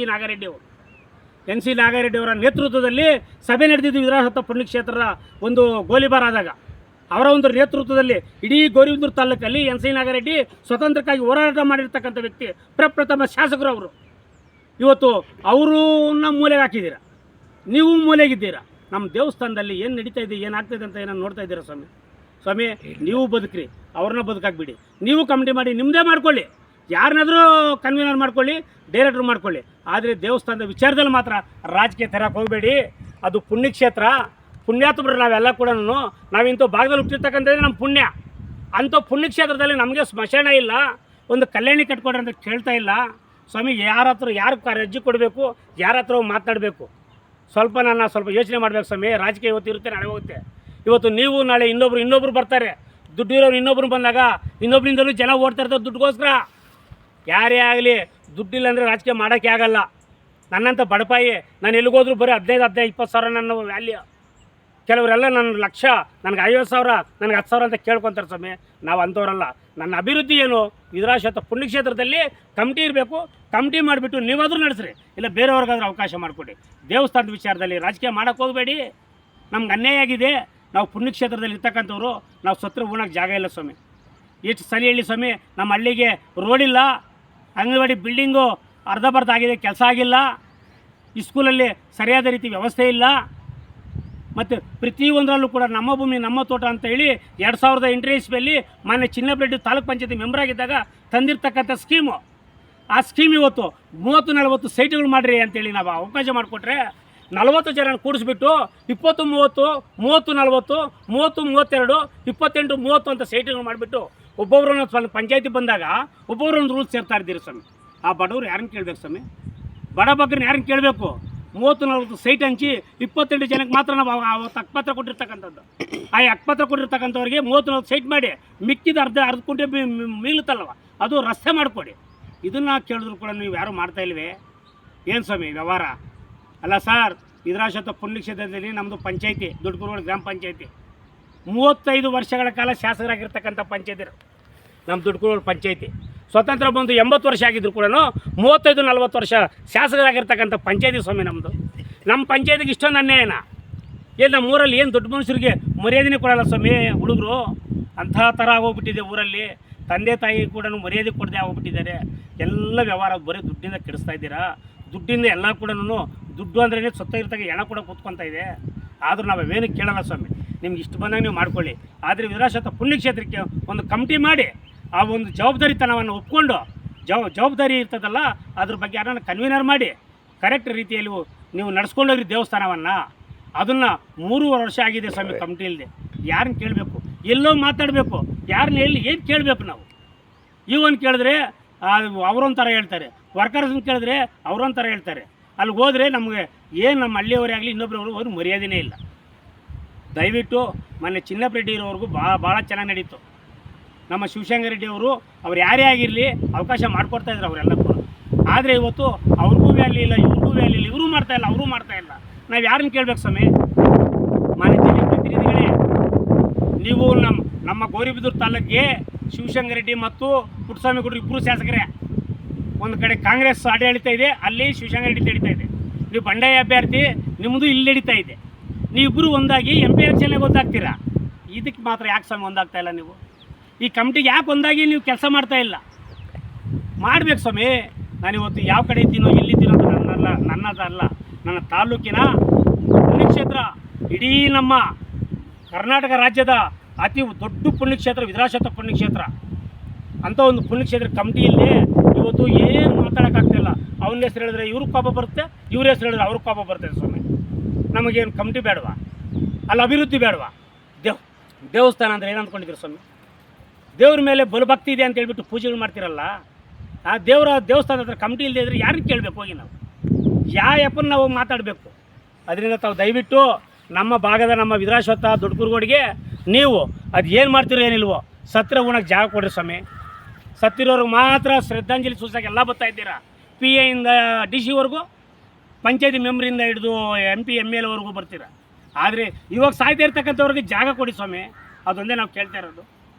ನಾಗರೆಡ್ಡಿ ಅವರ ನೇತೃತ್ವದಲ್ಲಿ ಸಭೆ ನಡೆದಿದ್ದು ವಿಧುರಾಶ್ವತ್ಥ ಪುಣ್ಯಕ್ಷೇತ್ರದ ಒಂದು ಗೋಲಿಬಾರ್ ಆದಾಗ. ಅವರ ಒಂದು ನೇತೃತ್ವದಲ್ಲಿ ಇಡೀ ಗೌರಿಬಿದನೂರು ತಾಲೂಕಲ್ಲಿ NC ನಾಗರೆಡ್ಡಿ ಸ್ವತಂತ್ರಕ್ಕಾಗಿ ಹೋರಾಟ ಮಾಡಿರ್ತಕ್ಕಂಥ ವ್ಯಕ್ತಿ, ಪ್ರಪ್ರಥಮ ಶಾಸಕರು ಅವರು. ಇವತ್ತು ಅವರನ್ನ ಮೂಲೆಗೆ ಹಾಕಿದ್ದೀರಾ, ನೀವು ಮೂಲೆಗಿದ್ದೀರಾ. ನಮ್ಮ ದೇವಸ್ಥಾನದಲ್ಲಿ ಏನು ನಡೀತಾ ಇದೆ, ಏನಾಗ್ತಾಯಿದೆ ಅಂತ ಏನೋ ನೋಡ್ತಾ ಇದ್ದೀರಾ ಸ್ವಾಮಿ. ನೀವು ಬದುಕ್ರಿ, ಅವ್ರನ್ನ ಬದುಕಾಕ್ಬಿಡಿ. ನೀವು ಕಮಿಟಿ ಮಾಡಿ ನಿಮ್ಮದೇ ಮಾಡ್ಕೊಳ್ಳಿ. ಯಾರನ್ನಾದರೂ ಕನ್ವೀನರ್ ಮಾಡ್ಕೊಳ್ಳಿ, ಡೈರೆಕ್ಟ್ರ್ ಮಾಡ್ಕೊಳ್ಳಿ. ಆದರೆ ದೇವಸ್ಥಾನದ ವಿಚಾರದಲ್ಲಿ ಮಾತ್ರ ರಾಜಕೀಯ ತರಕ್ಕೆ ಹೋಗಬೇಡಿ. ಅದು ಪುಣ್ಯಕ್ಷೇತ್ರ, ಪುಣ್ಯಾತ್ಮರು ನಾವೆಲ್ಲ ಕೂಡ. ನಾವಿಂಥ ಭಾಗದಲ್ಲಿ ಹುಟ್ಟಿರ್ತಕ್ಕಂಥದ್ದೇ ನಮ್ಮ ಪುಣ್ಯ. ಅಂಥ ಪುಣ್ಯಕ್ಷೇತ್ರದಲ್ಲಿ ನಮಗೆ ಸ್ಮಶಾನ ಇಲ್ಲ, ಒಂದು ಕಲ್ಯಾಣಿ ಕಟ್ಕೊಡ್ರಿ ಅಂತ ಕೇಳ್ತಾ ಇಲ್ಲ ಸ್ವಾಮಿ. ಯಾರ ಹತ್ರ ಯಾರು ಅರ್ಜಿ ಕೊಡಬೇಕು, ಯಾರ ಹತ್ರ ಮಾತನಾಡಬೇಕು, ಸ್ವಲ್ಪ ಯೋಚನೆ ಮಾಡಬೇಕು ಸ್ವಾಮಿ. ರಾಜಕೀಯ ಇವತ್ತು ಇರುತ್ತೆ, ನಾಳೆ ಹೋಗುತ್ತೆ. ಇವತ್ತು ನೀವು ನಾಳೆ ಇನ್ನೊಬ್ರು ಬರ್ತಾರೆ, ದುಡ್ಡು ಇರೋರು ಇನ್ನೊಬ್ರು ಬಂದಾಗ ಇನ್ನೊಬ್ಬರಿಂದಲೂ ಜನ ಓಡ್ತಾ ಇರ್ತಾರೆ ದುಡ್ಡುಗೋಸ್ಕರ. ಯಾರೇ ಆಗಲಿ ದುಡ್ಡಿಲ್ಲ ಅಂದರೆ ರಾಜಕೀಯ ಮಾಡೋಕ್ಕೆ ಆಗಲ್ಲ. ನನ್ನಂಥ ಬಡಪಾಯಿ ನಾನು ಎಲ್ಲಿಗೋದ್ರೂ ಬರೀ 15-20 ಸಾವಿರ ನನ್ನ ವ್ಯಾಲ್ಯೂ. ಕೆಲವರೆಲ್ಲ ನನ್ನ ಲಕ್ಷ, ನನಗೆ 50,000, ನನಗೆ 10,000 ಅಂತ ಕೇಳ್ಕೊತಾರೆ ಸ್ವಾಮಿ. ನಾವು ಅಂಥವ್ರಲ್ಲ. ನನ್ನ ಅಭಿವೃದ್ಧಿ ಏನು, ವಿಧುರಾಶ್ವತ್ಥ ಪುಣ್ಯಕ್ಷೇತ್ರದಲ್ಲಿ ಕಮಿಟಿ ಇರಬೇಕು. ಕಮಿಟಿ ಮಾಡಿಬಿಟ್ಟು ನೀವಾದರೂ ನಡೆಸ್ರಿ, ಇಲ್ಲ ಬೇರೆಯವ್ರಿಗಾದ್ರೂ ಅವಕಾಶ ಮಾಡಿಕೊಡಿ. ದೇವಸ್ಥಾನದ ವಿಚಾರದಲ್ಲಿ ರಾಜಕೀಯ ಮಾಡೋಕ್ಕೆ ಹೋಗಬೇಡಿ. ನಮ್ಗೆ ಅನ್ಯಾಯ ಆಗಿದೆ. ನಾವು ಪುಣ್ಯಕ್ಷೇತ್ರದಲ್ಲಿ ಇರ್ತಕ್ಕಂಥವ್ರು, ನಾವು ಸತ್ರ ಉಣ್ಣೋಕ್ಕೆ ಜಾಗ ಇಲ್ಲ ಸ್ವಾಮಿ. ಎಷ್ಟು ಸರಿ ಹೇಳಿ ಸ್ವಾಮಿ, ನಮ್ಮ ಹಳ್ಳಿಗೆ ರೋಡಿಲ್ಲ, ಅಂಗನವಾಡಿ ಬಿಲ್ಡಿಂಗು ಅರ್ಧ ಆಗಿದೆ, ಕೆಲಸ ಆಗಿಲ್ಲ, ಈ ಸ್ಕೂಲಲ್ಲಿ ಸರಿಯಾದ ರೀತಿ ವ್ಯವಸ್ಥೆ ಇಲ್ಲ. ಮತ್ತು ಪ್ರತಿಯೊಂದರಲ್ಲೂ ಕೂಡ ನಮ್ಮ ಭೂಮಿ ನಮ್ಮ ತೋಟ ಅಂತ ಹೇಳಿ 2008 ಇಸ್ವಿಯಲ್ಲಿ ಮಾನ್ಯ ಚಿನ್ನಪರೆಡ್ಡಿ ತಾಲೂಕ್ ಪಂಚಾಯತಿ ಮೆಂಬರ್ ಆಗಿದ್ದಾಗ ತಂದಿರ್ತಕ್ಕಂಥ ಸ್ಕೀಮು. ಆ ಸ್ಕೀಮ್ ಇವತ್ತು 30-40 ಸೈಟ್ಗಳು ಮಾಡಿರಿ ಅಂತೇಳಿ ನಾವು ಅವಕಾಶ ಮಾಡಿಕೊಟ್ರೆ 40 ಜನ ಕೂಡಿಸ್ಬಿಟ್ಟು 20-30, 30-40, 30-32, 28-30 ಅಂತ ಸೈಟ್ಗಳು ಮಾಡಿಬಿಟ್ಟು ಒಬ್ಬೊಬ್ಬರನ್ನ ಸ್ವಲ್ಪ ಪಂಚಾಯತಿ ಬಂದಾಗ ಒಬ್ಬೊಬ್ಬರೊಂದು ರೂಲ್ಸ್ ಸೇರ್ತಾ ಇದ್ದೀರಿ ಸ್ವಾಮಿ. ಆ ಬಡವರು ಯಾರನ್ನು ಕೇಳಬೇಕು ಸ್ವಾಮಿ? ಬಡ ಬಗ್ಗರನ್ನ ಯಾರನ್ನು ಕೇಳಬೇಕು? 30-40 ಸೈಟ್ ಹಂಚಿ 28 ಜನಕ್ಕೆ ಮಾತ್ರ ನಾವು ಅವತ್ತು ಹಕ್ಕುಪತ್ರ ಕೊಟ್ಟಿರ್ತಕ್ಕಂಥದ್ದು. ಆ ಹಕ್ಕುಪತ್ರ ಕೊಟ್ಟಿರ್ತಕ್ಕಂಥವ್ರಿಗೆ 30-40 ಸೈಟ್ ಮಾಡಿ ಮಿಕ್ಕಿದ ಅರ್ಧ ಕುಂಟೆ ಮೀಳುತ್ತಲ್ವ, ಅದು ರಸ್ತೆ ಮಾಡಿಕೊಡಿ. ಇದನ್ನು ಕೇಳಿದ್ರು ಕೂಡ ನೀವು ಯಾರೂ ಮಾಡ್ತಾಯಿಲ್ವೇ? ಏನು ಸ್ವಾಮಿ ವ್ಯವಹಾರ ಅಲ್ಲ ಸರ್. ವಿಧುರಾಶ್ವತ್ಥ ಪುಣ್ಯಕ್ಷೇತ್ರದಲ್ಲಿ ನಮ್ಮದು ಪಂಚಾಯತಿ, ದೊಡ್ಡಕುರುಗೋಡು ಗ್ರಾಮ ಪಂಚಾಯತಿ 35 ವರ್ಷಗಳ ಕಾಲ ಶಾಸಕರಾಗಿರ್ತಕ್ಕಂಥ ಪಂಚಾಯತಿ ನಮ್ಮ ದೊಡ್ಡಕುರುಗೋಡು ಪಂಚಾಯತಿ. ಸ್ವತಂತ್ರ ಬಂದು 80 ವರ್ಷ ಆಗಿದ್ರು ಕೂಡ 35-40 ವರ್ಷ ಶಾಸಕರಾಗಿರ್ತಕ್ಕಂಥ ಪಂಚಾಯತಿ ಸ್ವಾಮಿ ನಮ್ಮದು. ನಮ್ಮ ಪಂಚಾಯತಿಗೆ ಇಷ್ಟೊಂದು ಅನ್ಯಾಯನ ಏನು? ನಮ್ಮ ಊರಲ್ಲಿ ಏನು ದೊಡ್ಡ ಮನುಷ್ಯರಿಗೆ ಮರ್ಯಾದೆನೇ ಕೊಡಲ್ಲ ಸ್ವಾಮಿ. ಹುಡುಗರು ಅಂಥ ಥರ ಆಗೋಗ್ಬಿಟ್ಟಿದೆ ಊರಲ್ಲಿ. ತಂದೆ ತಾಯಿ ಕೂಡ ಮರ್ಯಾದೆ ಕೊಡದೆ ಆಗೋಗ್ಬಿಟ್ಟಿದ್ದಾರೆ. ಎಲ್ಲ ವ್ಯವಹಾರ ಬರೀ ದುಡ್ಡಿಂದ ಕೆಡಿಸ್ತಾ ಇದ್ದೀರಾ. ದುಡ್ಡಿಂದ ಎಲ್ಲ ಕೂಡ ದುಡ್ಡು ಅಂದ್ರೇ ಸತ್ತ ಇರ್ತಾಗ ಹೆಣ ಕೂಡ ಕೂತ್ಕೊತಾ ಇದೆ. ಆದರೂ ನಾವು ಅವೇನಕ್ಕೆ ಕೇಳಲ್ಲ ಸ್ವಾಮಿ. ನಿಮ್ಗೆ ಇಷ್ಟು ಬಂದಾಗ ನೀವು ಮಾಡ್ಕೊಳ್ಳಿ. ಆದರೆ ವಿಧುರಾಶ್ವತ್ಥ ಪುಣ್ಯಕ್ಷೇತ್ರಕ್ಕೆ ಒಂದು ಕಮಿಟಿ ಮಾಡಿ ಆ ಒಂದು ಜವಾಬ್ದಾರಿತನವನ್ನು ಒಪ್ಕೊಂಡು ಜವಾಬ್ದಾರಿ ಇರ್ತದಲ್ಲ ಅದ್ರ ಬಗ್ಗೆ ಯಾರನ್ನ ಕನ್ವೀನರ್ ಮಾಡಿ ಕರೆಕ್ಟ್ ರೀತಿಯಲ್ಲಿ ನೀವು ನಡ್ಸ್ಕೊಂಡೋಗ್ರಿ ದೇವಸ್ಥಾನವನ್ನು. ಅದನ್ನು 3 ವರ್ಷ ಆಗಿದೆ ಸ್ವಾಮಿ ಕಮಿಟಿ ಇಲ್ಲದೆ. ಯಾರನ್ನ ಕೇಳಬೇಕು? ಎಲ್ಲೋ ಮಾತಾಡಬೇಕು. ಯಾರನ್ನ ಏನು ಕೇಳಬೇಕು ನಾವು? ಇವನ್ ಕೇಳಿದ್ರೆ ಅವರೊಂಥರ ಹೇಳ್ತಾರೆ, ವರ್ಕರ್ಸ್ನ ಕೇಳಿದ್ರೆ ಅವರೊಂಥರ ಹೇಳ್ತಾರೆ. ಅಲ್ಲಿ ಹೋದರೆ ನಮಗೆ ಏನು ನಮ್ಮ ಹಳ್ಳಿಯವರೇ ಆಗಲಿ ಇನ್ನೊಬ್ಬರವರು ಅವ್ರಿಗೆ ಮರ್ಯಾದೆನೇ ಇಲ್ಲ. ದಯವಿಟ್ಟು ಮೊನ್ನೆ ಚಿನ್ನಪರೆಡ್ಡಿ ಇರೋವ್ರಿಗೂ ಭಾಳ ಚೆನ್ನಾಗಿ ನಡೀತು. ನಮ್ಮ ಶಿವಶಂಕರ ರೆಡ್ಡಿ ಅವ್ರು ಯಾರೇ ಆಗಿರಲಿ ಅವಕಾಶ ಮಾಡಿಕೊಡ್ತಾಯಿದ್ರು ಅವರೆಲ್ಲ ಕೂಡ. ಆದರೆ ಇವತ್ತು ಅವ್ರಿಗೂ ವ್ಯಾಲ್ಯೂ ಇಲ್ಲ, ಇವ್ರಿಗೂ ವ್ಯಾಲ್ಯೂ ಇಲ್ಲ. ಇವರು ಮಾಡ್ತಾಯಿಲ್ಲ, ಅವರು ಮಾಡ್ತಾಯಿಲ್ಲ. ನಾವು ಯಾರನ್ನ ಕೇಳಬೇಕು ಸ್ವಾಮಿ? ಮಾನ್ಯ ಜಿಲ್ಲೆ ಪ್ರತಿನಿಧಿಗಳೇ, ನೀವು ನಮ್ಮ ಗೌರಿಬಿದೂರು ತಾಲೂಕಿಗೆ ಶಿವಶಂಕರ ರೆಡ್ಡಿ ಮತ್ತು ಪುಟ್ಟಸ್ವಾಮಿ ಗೌಡರು ಇಬ್ಬರು ಶಾಸಕರೇ. ಒಂದು ಕಡೆ ಕಾಂಗ್ರೆಸ್ ಆಡಳಿತ ಇದೆ, ಅಲ್ಲಿ ಶಿವಶಂಕರ ರೆಡ್ಡಿ ನಡೀತಾ ಇದೆ. ನೀವು ಬಂಡಾಯ ಅಭ್ಯರ್ಥಿ, ನಿಮ್ಮದು ಇಲ್ಲಿ ನಡೀತಾ ಇದೆ. ನೀವಿಬ್ಬರು ಒಂದಾಗಿ MP ಎಲೆಕ್ಷನ್ಗೆ ಒಂದಾಗ್ತೀರಾ. ಇದಕ್ಕೆ ಮಾತ್ರ ಯಾಕೆ ಸ್ವಾಮಿ ಒಂದಾಗ್ತಾ ಇಲ್ಲ ನೀವು? ಈ ಕಮಿಟಿಗೆ ಯಾಕೆ ಒಂದಾಗಿ ನೀವು ಕೆಲಸ ಮಾಡ್ತಾಯಿಲ್ಲ? ಮಾಡಬೇಕು ಸ್ವಾಮಿ. ನಾನಿವತ್ತು ಯಾವ ಕಡೆ ಇದ್ದೀನೋ ಎಲ್ಲಿದ್ದೀನೋ ಅಂತ ನನ್ನದಲ್ಲ, ನನ್ನ ತಾಲೂಕಿನ ಪುಣ್ಯಕ್ಷೇತ್ರ, ಇಡೀ ನಮ್ಮ ಕರ್ನಾಟಕ ರಾಜ್ಯದ ಅತಿ ದೊಡ್ಡ ಪುಣ್ಯಕ್ಷೇತ್ರ ವಿಧುರಾಶ್ವತ್ಥ ಪುಣ್ಯಕ್ಷೇತ್ರ. ಅಂಥ ಒಂದು ಪುಣ್ಯಕ್ಷೇತ್ರ ಕಮಿಟಿಯಲ್ಲಿ ಇವತ್ತು ಏನು ಮಾತಾಡೋಕ್ಕಾಗ್ತಿಲ್ಲ. ಅವನ ಹೆಸರು ಹೇಳಿದ್ರೆ ಇವ್ರಿಗೆ ಕೋಪ ಬರುತ್ತೆ, ಇವ್ರ ಹೆಸರು ಹೇಳಿದ್ರೆ ಅವ್ರಿಗೆ ಕೋಪ ಬರ್ತದೆ ಸ್ವಾಮಿ. ನಮಗೇನು ಕಮಿಟಿ ಬೇಡವಾ? ಅಲ್ಲಿ ಅಭಿವೃದ್ಧಿ ಬೇಡವಾ? ದೇವಸ್ಥಾನ ಅಂದರೆ ಏನು ಅಂದ್ಕೊಂಡಿದ್ದೀರಿ ಸ್ವಾಮಿ? ದೇವ್ರ ಮೇಲೆ ಬಲಭಕ್ತಿ ಇದೆ ಅಂತ ಹೇಳ್ಬಿಟ್ಟು ಪೂಜೆಗಳು ಮಾಡ್ತಿರಲ್ಲ. ಆ ದೇವಸ್ಥಾನ ಹತ್ರ ಕಮಿಟಿ ಇಲ್ಲದೆ ಇದ್ರೆ ಯಾರಿಗೆ ಕೇಳಬೇಕು ಹೋಗಿ ನಾವು? ಯಾಪನ್ನು ನಾವು ಮಾತಾಡಬೇಕು. ಅದರಿಂದ ತಾವು ದಯವಿಟ್ಟು ನಮ್ಮ ಭಾಗದ ನಮ್ಮ ವಿಧುರಾಶ್ವತ್ಥ ದೊಡ್ಡಕುರುಗೋಡಿಗೆ ನೀವು ಅದು ಏನು ಮಾಡ್ತಿರೋ ಏನಿಲ್ವೋ ಸತ್ರ ಉಣಕ್ಕೆ ಜಾಗ ಕೊಡ್ರಿ ಸ್ವಾಮಿ. ಸತ್ತಿರೋರ್ಗೆ ಮಾತ್ರ ಶ್ರದ್ಧಾಂಜಲಿ ಸೂಚಕ ಎಲ್ಲ ಬರ್ತಾ ಇದ್ದೀರಾ. PA ಇಂದ DC ಪಂಚಾಯತಿ ಮೆಂಬರಿಂದ ಹಿಡಿದು MP MLA ವರೆಗೂ ಬರ್ತೀರಾ. ಆದರೆ ಇವಾಗ ಸಾಯ್ತಾ ಇರ್ತಕ್ಕಂಥವ್ರಿಗೆ ಜಾಗ ಕೊಡಿ ಸ್ವಾಮಿ. ಅದೊಂದೇ ನಾವು ಕೇಳ್ತಾ ಇರೋದು.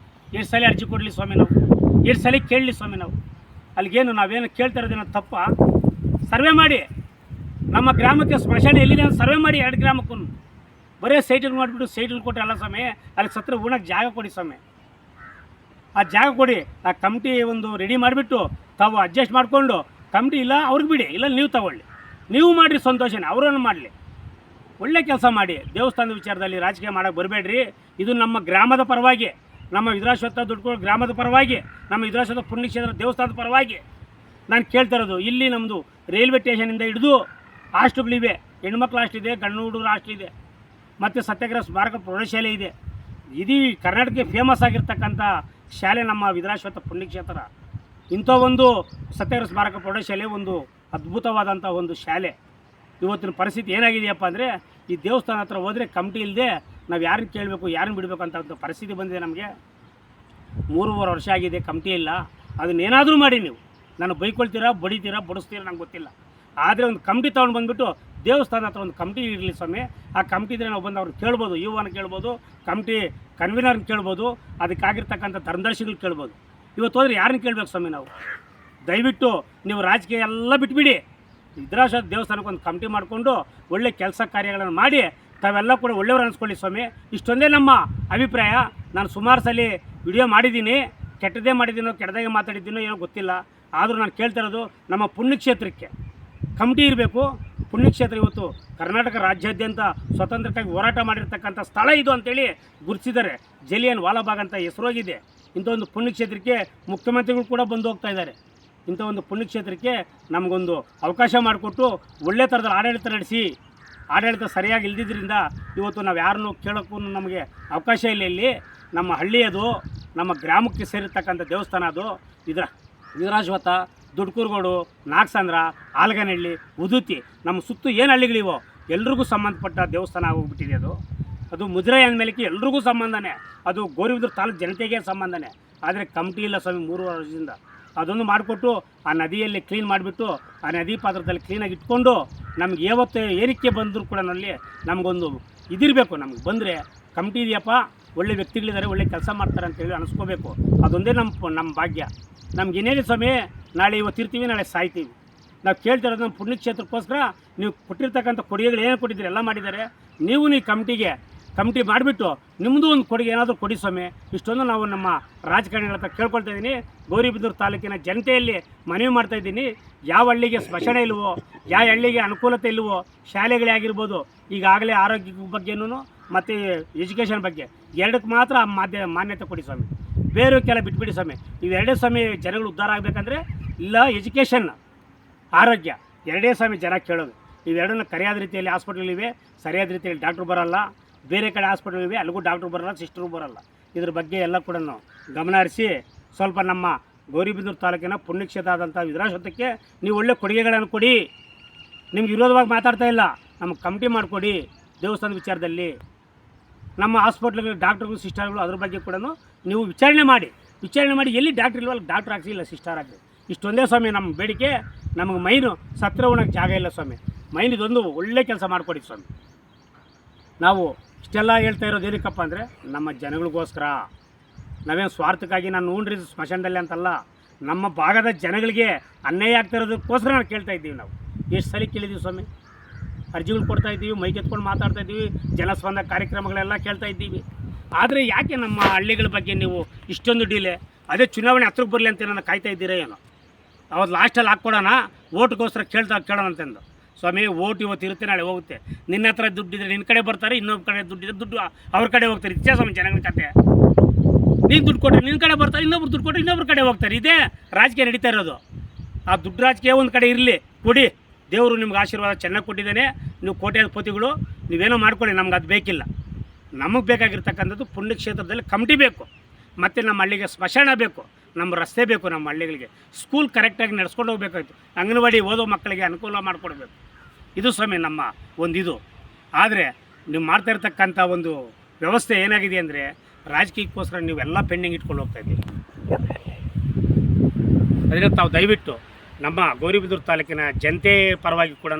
ಎಷ್ಟು ಸಲ ಅರ್ಜಿ ಕೊಡಲಿ ಸ್ವಾಮಿ ನಾವು? ಎಷ್ಟು ಸಲ ಕೇಳಲಿ ಸ್ವಾಮಿ ನಾವು? ಅಲ್ಲಿಗೇನು ನಾವೇನು ಕೇಳ್ತಾ ಇರೋದೇನೋ ತಪ್ಪ? ಸರ್ವೆ ಮಾಡಿ. ನಮ್ಮ ಗ್ರಾಮಕ್ಕೆ ಸ್ಮಶಾನ ಎಲ್ಲಿದೆ ಅಂತ ಸರ್ವೆ ಮಾಡಿ. 2 ಗ್ರಾಮಕ್ಕೂ ಬರೀ ಸೈಟ್ಗಳು ಮಾಡಿಬಿಟ್ಟು ಸೈಟ್ಗಳು ಕೊಟ್ಟರೆ ಅಲ್ಲ ಸ್ವಾಮಿ. ಅಲ್ಲಿ ಸತ್ರ ಉಣಕ್ಕೆ ಜಾಗ ಕೊಡಿ ಸ್ವಾಮಿ. ಆ ಜಾಗ ಕೊಡಿ. ಆ ಕಮಿಟಿ ಒಂದು ರೆಡಿ ಮಾಡಿಬಿಟ್ಟು ತಾವು ಅಡ್ಜಸ್ಟ್ ಮಾಡಿಕೊಂಡು ಕಮಿಟಿ ಇಲ್ಲ ಅವ್ರಿಗೆ ಬಿಡಿ, ಇಲ್ಲ ನೀವು ತಗೊಳ್ಳಿ. ನೀವು ಮಾಡಿರಿ ಸಂತೋಷನೇ, ಅವರನ್ನು ಮಾಡಲಿ. ಒಳ್ಳೆ ಕೆಲಸ ಮಾಡಿ. ದೇವಸ್ಥಾನದ ವಿಚಾರದಲ್ಲಿ ರಾಜಕೀಯ ಮಾಡೋಕ್ಕೆ ಬರಬೇಡ್ರಿ. ಇದು ನಮ್ಮ ಗ್ರಾಮದ ಪರವಾಗಿ, ನಮ್ಮ ವಿಧುರಾಶ್ವತ್ಥ ದೊಡ್ಡಕುರುಗೋಡು ಗ್ರಾಮದ ಪರವಾಗಿ, ನಮ್ಮ ವಿಧುರಾಶ್ವತ್ಥ ಪುಣ್ಯಕ್ಷೇತ್ರ ದೇವಸ್ಥಾನದ ಪರವಾಗಿ ನಾನು ಕೇಳ್ತಾ ಇರೋದು. ಇಲ್ಲಿ ನಮ್ಮದು ರೈಲ್ವೆ ಸ್ಟೇಷನಿಂದ ಹಿಡಿದು ಹಾಸ್ಟೆಲ್ಗಳಿವೆ. ಹೆಣ್ಮಕ್ಳು ಹಾಸ್ಟೆಲ್ ಇದೆ, ಗಂಡು ಹುಡುಗರು ಹಾಸ್ಟೆಲ್ ಇದೆ, ಮತ್ತು ಸತ್ಯಾಗ್ರಹ ಸ್ಮಾರಕ ಪ್ರೌಢಶಾಲೆ ಇದೆ. ಇಡೀ ಕರ್ನಾಟಕಕ್ಕೆ ಫೇಮಸ್ ಆಗಿರ್ತಕ್ಕಂಥ ಶಾಲೆ ನಮ್ಮ ವಿಧುರಾಶ್ವತ್ಥ ಪುಣ್ಯಕ್ಷೇತ್ರ. ಇಂಥ ಒಂದು ಸತ್ಯಾಗ್ರಹ ಸ್ಮಾರಕ ಪ್ರೌಢಶಾಲೆ ಒಂದು ಅದ್ಭುತವಾದಂಥ ಒಂದು ಶಾಲೆ. ಇವತ್ತಿನ ಪರಿಸ್ಥಿತಿ ಏನಾಗಿದೆಯಪ್ಪ ಅಂದರೆ, ಈ ದೇವಸ್ಥಾನ ಹತ್ರ ಹೋದರೆ ಕಮಿಟಿ ಇಲ್ಲದೆ ನಾವು ಯಾರನ್ನ ಕೇಳಬೇಕು ಯಾರನ್ನ ಬಿಡಬೇಕು ಅಂತ ಪರಿಸ್ಥಿತಿ ಬಂದಿದೆ ನಮಗೆ. 3.5 ವರ್ಷ ಆಗಿದೆ, ಕಮಿಟಿ ಇಲ್ಲ. ಅದನ್ನೇನಾದರೂ ಮಾಡಿ ನೀವು ನಾನು ಬೈಕೊಳ್ತೀರಾ, ಬಡಿತೀರಾ, ಬಡಿಸ್ತೀರಾ ನಂಗೆ ಗೊತ್ತಿಲ್ಲ. ಆದರೆ ಒಂದು ಕಮಿಟಿ ತೊಗೊಂಡು ಬಂದುಬಿಟ್ಟು ದೇವಸ್ಥಾನ ಹತ್ರ ಒಂದು ಕಮಿಟಿ ಇರಲಿ ಸ್ವಾಮಿ. ಆ ಕಮಿಟಿ ಇದ್ದರೆ ನಾವು ಬಂದು ಅವ್ರು ಕೇಳ್ಬೋದು, ಯುವನ ಕೇಳ್ಬೋದು, ಕಮಿಟಿ ಕನ್ವೀನರ್ನ ಕೇಳ್ಬೋದು, ಅದಕ್ಕಾಗಿರ್ತಕ್ಕಂಥ ಧರ್ಮದರ್ಶಿಗಳು ಕೇಳ್ಬೋದು. ಇವತ್ತು ಹೋದರೆ ಯಾರನ್ನ ಕೇಳಬೇಕು ಸ್ವಾಮಿ ನಾವು? ದಯವಿಟ್ಟು ನೀವು ರಾಜಕೀಯ ಎಲ್ಲ ಬಿಟ್ಬಿಡಿ. ವಿಧುರಾಶ್ವತ್ಥ ದೇವಸ್ಥಾನಕ್ಕೆ ಒಂದು ಕಮಿಟಿ ಮಾಡಿಕೊಂಡು ಒಳ್ಳೆ ಕೆಲಸ ಕಾರ್ಯಗಳನ್ನು ಮಾಡಿ ತಾವೆಲ್ಲ ಕೂಡ ಒಳ್ಳೆಯವರು ಅನಿಸ್ಕೊಳ್ಳಿ ಸ್ವಾಮಿ. ಇಷ್ಟೊಂದೇ ನಮ್ಮ ಅಭಿಪ್ರಾಯ. ನಾನು ಸುಮಾರು ಸಲ ವಿಡಿಯೋ ಮಾಡಿದ್ದೀನಿ, ಕೆಟ್ಟದೇ ಮಾಡಿದ್ದೀನೋ ಕೆಟ್ಟದಾಗೆ ಮಾತಾಡಿದ್ದೀನೋ ಏನೋ ಗೊತ್ತಿಲ್ಲ. ಆದರೂ ನಾನು ಕೇಳ್ತಾ ಇರೋದು, ನಮ್ಮ ಪುಣ್ಯಕ್ಷೇತ್ರಕ್ಕೆ ಕಮಿಟಿ ಇರಬೇಕು. ಪುಣ್ಯಕ್ಷೇತ್ರ ಇವತ್ತು ಕರ್ನಾಟಕ ರಾಜ್ಯಾದ್ಯಂತ ಸ್ವತಂತ್ರಕ್ಕಾಗಿ ಹೋರಾಟ ಮಾಡಿರ್ತಕ್ಕಂಥ ಸ್ಥಳ ಇದು ಅಂತೇಳಿ ಗುರುತಿಸಿದ್ದಾರೆ. ಜಲಿಯನ್ ವಾಲಾಬಾಗ್ ಅಂತ ಹೆಸರೋಗಿದೆ. ಇಂಥ ಒಂದು ಪುಣ್ಯಕ್ಷೇತ್ರಕ್ಕೆ ಮುಖ್ಯಮಂತ್ರಿಗಳು ಕೂಡ ಬಂದು ಹೋಗ್ತಾ ಇದ್ದಾರೆ. ಇಂಥ ಒಂದು ಪುಣ್ಯಕ್ಷೇತ್ರಕ್ಕೆ ನಮಗೊಂದು ಅವಕಾಶ ಮಾಡಿಕೊಟ್ಟು ಒಳ್ಳೆ ಥರದ ಆಡಳಿತ ನಡೆಸಿ, ಆಡಳಿತ ಸರಿಯಾಗಿ ಇಲ್ದಿದ್ದರಿಂದ ಇವತ್ತು ನಾವು ಯಾರನ್ನೂ ಕೇಳೋಕ್ಕೂ ನಮಗೆ ಅವಕಾಶ ಇಲ್ಲ. ಇಲ್ಲಿ ನಮ್ಮ ಹಳ್ಳಿ ಅದು, ನಮ್ಮ ಗ್ರಾಮಕ್ಕೆ ಸೇರಿರ್ತಕ್ಕಂಥ ದೇವಸ್ಥಾನ ಅದು. ವಿಧುರಾಶ್ವತ್ಥ, ದುಡ್ಕೂರುಗೋಡು, ನಾಗಸಂದ್ರ, ಆಲಗನಹಳ್ಳಿ, ಉದುತಿ, ನಮ್ಮ ಸುತ್ತು ಏನು ಹಳ್ಳಿಗಳಿವೋ ಎಲ್ರಿಗೂ ಸಂಬಂಧಪಟ್ಟ ದೇವಸ್ಥಾನ ಆಗೋಗ್ಬಿಟ್ಟಿದೆ ಅದು. ಅದು ಮುಜರಾಯಿ ಅಂದಮೇಲೆ ಎಲ್ರಿಗೂ ಸಂಬಂಧನೇ. ಅದು ಗೌರಿಬಿದೂರು ತಾಲೂಕು ಜನತೆಗೆ ಸಂಬಂಧನೇ. ಆದರೆ ಕಮಿಟಿ ಇಲ್ಲ ಸ್ವಾಮಿ 3 ವರ್ಷದಿಂದ. ಅದೊಂದು ಮಾಡಿಕೊಟ್ಟು ಆ ನದಿಯಲ್ಲಿ ಕ್ಲೀನ್ ಮಾಡಿಬಿಟ್ಟು ಆ ನದಿ ಪಾತ್ರದಲ್ಲಿ ಕ್ಲೀನಾಗಿ ಇಟ್ಕೊಂಡು ನಮ್ಗೆ ಯಾವತ್ತು ಏರಿಕೆ ಬಂದರೂ ಕೂಡ ನಮಗೊಂದು ಇದಿರಬೇಕು. ನಮ್ಗೆ ಬಂದರೆ ಕಮಿಟಿ ಇದೆಯಪ್ಪ, ಒಳ್ಳೆ ವ್ಯಕ್ತಿಗಳಿದ್ದಾರೆ, ಒಳ್ಳೆ ಕೆಲಸ ಮಾಡ್ತಾರೆ ಅಂತೇಳಿ ಅನಿಸ್ಕೋಬೇಕು. ಅದೊಂದೇ ನಮ್ಮ ಭಾಗ್ಯ. ನಮ್ಗೆ ಏನೇನು ಸ್ವಾಮಿ, ನಾಳೆ ಇವತ್ತಿರ್ತೀವಿ, ನಾಳೆ ಸಾಯ್ತೀವಿ. ನಾವು ಕೇಳ್ತಿರೋದು ನಮ್ಮ ಪುಣ್ಯಕ್ಷೇತ್ರಕ್ಕೋಸ್ಕರ ನೀವು ಕೊಟ್ಟಿರ್ತಕ್ಕಂಥ ಕೊಡುಗೆಗಳು ಏನು ಕೊಟ್ಟಿದ್ದೀರಿ ಎಲ್ಲ ಮಾಡಿದ್ದಾರೆ. ನೀವು ಕಮಿಟಿ ಮಾಡಿಬಿಟ್ಟು ನಿಮ್ಮದು ಒಂದು ಕೊಡುಗೆ ಏನಾದರೂ ಕೊಡಿ ಸ್ವಾಮಿ. ಇಷ್ಟೊಂದು ನಾವು ನಮ್ಮ ರಾಜಕಾರಣಿಗಳ ಹತ್ರ ಕೇಳ್ಕೊಳ್ತಾ ಇದ್ದೀನಿ. ಗೌರಿಬಿದೂರು ತಾಲೂಕಿನ ಜನತೆಯಲ್ಲಿ ಮನವಿ ಮಾಡ್ತಾಯಿದ್ದೀನಿ. ಯಾವ ಹಳ್ಳಿಗೆ ಸ್ಮಶಾನ ಇಲ್ವೋ, ಯಾವ ಹಳ್ಳಿಗೆ ಅನುಕೂಲತೆ ಇಲ್ವೋ, ಶಾಲೆಗಳೇ ಆಗಿರ್ಬೋದು, ಈಗಾಗಲೇ ಆರೋಗ್ಯ ಬಗ್ಗೆನೂ ಮತ್ತು ಎಜುಕೇಷನ್ ಬಗ್ಗೆ ಎರಡಕ್ಕೆ ಮಾತ್ರ ಮಾನ್ಯತೆ ಕೊಡಿ ಸ್ವಾಮಿ. ಬೇರೆಕ್ಕೆಲ್ಲ ಬಿಟ್ಬಿಡಿ ಸ್ವಾಮಿ. ಇವೆರಡೇ ಸ್ವಾಮಿ ಜನಗಳು ಉದ್ಧಾರ ಆಗಬೇಕಂದ್ರೆ. ಇಲ್ಲ ಎಜುಕೇಷನ್, ಆರೋಗ್ಯ, ಎರಡೇ ಸ್ವಾಮಿ ಜನ ಕೇಳೋದು. ಇವೆರಡನ್ನ ಸರಿಯಾದ ರೀತಿಯಲ್ಲಿ ಹಾಸ್ಪಿಟ್ಲಿವೆ, ಸರಿಯಾದ ರೀತಿಯಲ್ಲಿ ಡಾಕ್ಟ್ರು ಬರೋಲ್ಲ. ಬೇರೆ ಕಡೆ ಹಾಸ್ಪಿಟ್ಲಿವೆ, ಅಲ್ಲಿಗೂ ಡಾಕ್ಟ್ರು ಬರೋಲ್ಲ, ಸಿಸ್ಟ್ರು ಬರೋಲ್ಲ. ಇದ್ರ ಬಗ್ಗೆ ಎಲ್ಲ ಕೂಡ ಗಮನ ಹರಿಸಿ ಸ್ವಲ್ಪ ನಮ್ಮ ಗೌರಿಬಿದೂರು ತಾಲೂಕಿನ ಪುಣ್ಯಕ್ಷೇತ್ರ ಆದಂಥ ವಿಧುರಾಶ್ವತ್ಥಕ್ಕೆ ನೀವು ಒಳ್ಳೆ ಕೊಡುಗೆಗಳನ್ನು ಕೊಡಿ. ನಿಮ್ಗೆ ವಿರೋಧವಾಗಿ ಮಾತಾಡ್ತಾ ಇಲ್ಲ, ನಮಗೆ ಕಮಿಟಿ ಮಾಡಿಕೊಡಿ. ದೇವಸ್ಥಾನದ ವಿಚಾರದಲ್ಲಿ ನಮ್ಮ ಹಾಸ್ಪಿಟ್ಲ್ಗಳು ಡಾಕ್ಟ್ರುಗಳು ಸಿಸ್ಟರ್ಗಳು ಅದ್ರ ಬಗ್ಗೆ ಕೂಡ ನೀವು ವಿಚಾರಣೆ ಮಾಡಿ ಎಲ್ಲಿ ಡಾಕ್ಟ್ರ್ ಇಲ್ವಲ್ಲ ಡಾಕ್ಟ್ರ್ ಹಾಕ್ಸಿ, ಇಲ್ಲ ಸಿಸ್ಟರ್ ಹಾಕಿ. ಇಷ್ಟೊಂದೇ ಸ್ವಾಮಿ ನಮ್ಮ ಬೇಡಿಕೆ. ನಮಗೆ ಮೈನು ಸತ್ರ ಉಣಕ್ಕೆ ಜಾಗ ಇಲ್ಲ ಸ್ವಾಮಿ. ಮೈನ್ ಇದೊಂದು ಒಳ್ಳೆ ಕೆಲಸ ಮಾಡಿಕೊಡಿ ಸ್ವಾಮಿ. ನಾವು ಇಷ್ಟೆಲ್ಲ ಹೇಳ್ತಾ ಇರೋದು ಏನಕ್ಕಪ್ಪ ಅಂದರೆ ನಮ್ಮ ಜನಗಳಿಗೋಸ್ಕರ. ನಾವೇನು ಸ್ವಾರ್ಥಕ್ಕಾಗಿ ನಾನು ನೋಡ್ರಿ ಸ್ಮಶಾನದಲ್ಲಿ ಅಂತಲ್ಲ, ನಮ್ಮ ಭಾಗದ ಜನಗಳಿಗೆ ಅನ್ಯಾಯ ಆಗ್ತಾ ಇರೋದಕ್ಕೋಸ್ಕರ ನಾವು ಕೇಳ್ತಾ ಇದ್ದೀವಿ. ನಾವು ಎಷ್ಟು ಸಲ ಕೇಳಿದ್ದೀವಿ ಸ್ವಾಮಿ, ಅರ್ಜಿಗಳು ಕೊಡ್ತಾ ಇದ್ದೀವಿ, ಮೈಗೆತ್ಕೊಂಡು ಮಾತಾಡ್ತಾ ಇದ್ದೀವಿ, ಜನಸ್ಪಂದ ಕಾರ್ಯಕ್ರಮಗಳೆಲ್ಲ ಕೇಳ್ತಾ ಇದ್ದೀವಿ. ಆದರೆ ಯಾಕೆ ನಮ್ಮ ಹಳ್ಳಿಗಳ ಬಗ್ಗೆ ನೀವು ಇಷ್ಟೊಂದು ಡಿಲೇ? ಅದೇ ಚುನಾವಣೆ ಹತ್ರಕ್ಕೆ ಬರಲಿ ಅಂತ ನಾನು ಕಾಯ್ತಾ ಇದ್ದೀರಾ ಏನೋ? ಅವತ್ತು ಲಾಸ್ಟಲ್ಲಿ ಹಾಕ್ಕೊಡೋಣ, ಓಟ್ಗೋಸ್ಕರ ಕೇಳೋಣ ಅಂತಂದು. ಸ್ವಾಮಿ, ಓಟ್ ಇವತ್ತು ಇರುತ್ತೆ, ನಾಳೆ ಹೋಗುತ್ತೆ. ನಿನ್ನ ಹತ್ರ ದುಡ್ಡಿದ್ರೆ ನಿನ್ನ ಕಡೆ ಬರ್ತಾರೆ, ಇನ್ನೊಬ್ಬ ಕಡೆ ದುಡ್ಡಿದ್ರೆ ದುಡ್ಡು ಅವ್ರ ಕಡೆ ಹೋಗ್ತಾರೆ. ಇಚ್ಛೆ ಸ್ವಾಮಿ ಜನಗಳ ಕತೆ. ನೀನು ದುಡ್ಡು ಕೊಟ್ಟರೆ ನಿನ್ನ ಕಡೆ ಬರ್ತಾರೆ, ಇನ್ನೊಬ್ರು ದುಡ್ಡು ಕೊಟ್ಟರೆ ಇನ್ನೊಬ್ರ ಕಡೆ ಹೋಗ್ತಾರೆ. ಇದೇ ರಾಜಕೀಯ ನಡೀತಾ ಇರೋದು. ಆ ದುಡ್ಡು ರಾಜಕೀಯ ಒಂದು ಕಡೆ ಇರಲಿ, ಕೊಡಿ. ದೇವರು ನಿಮ್ಗೆ ಆಶೀರ್ವಾದ ಚೆನ್ನಾಗಿ ಕೊಟ್ಟಿದ್ದಾನೆ. ನೀವು ಕೋಟ್ಯಾಧಿಪತಿಗಳು, ನೀವೇನೋ ಮಾಡ್ಕೊಳ್ಳಿ, ನಮ್ಗೆ ಅದು ಬೇಕಿಲ್ಲ. ನಮಗೆ ಬೇಕಾಗಿರ್ತಕ್ಕಂಥದ್ದು ಪುಣ್ಯಕ್ಷೇತ್ರದಲ್ಲಿ ಕಮಿಟಿ ಬೇಕು, ಮತ್ತು ನಮ್ಮ ಹಳ್ಳಿಗೆ ಸ್ಮಶಾನ ಬೇಕು, ನಮ್ಮ ರಸ್ತೆ ಬೇಕು, ನಮ್ಮ ಹಳ್ಳಿಗಳಿಗೆ ಸ್ಕೂಲ್ ಕರೆಕ್ಟಾಗಿ ನಡೆಸ್ಕೊಂಡು ಹೋಗ್ಬೇಕಾಯ್ತು. ಅಂಗನವಾಡಿ ಓದೋ ಮಕ್ಕಳಿಗೆ ಅನುಕೂಲ ಮಾಡಿಕೊಡ್ಬೇಕು. ಇದು ಸ್ವಾಮಿ ನಮ್ಮ ಒಂದು ಇದು. ಆದರೆ ನೀವು ಮಾಡ್ತಾ ಇರ್ತಕ್ಕಂಥ ಒಂದು ವ್ಯವಸ್ಥೆ ಏನಾಗಿದೆ ಅಂದರೆ ರಾಜಕೀಯಕ್ಕೋಸ್ಕರ ನೀವೆಲ್ಲ ಪೆಂಡಿಂಗ್ ಇಟ್ಕೊಂಡು ಹೋಗ್ತಾಯಿದ್ದೀವಿ. ಅದರಿಂದ ತಾವು ದಯವಿಟ್ಟು ನಮ್ಮ ಗೌರಿಬಿದೂರು ತಾಲೂಕಿನ ಜನತೆ ಪರವಾಗಿ ಕೂಡ,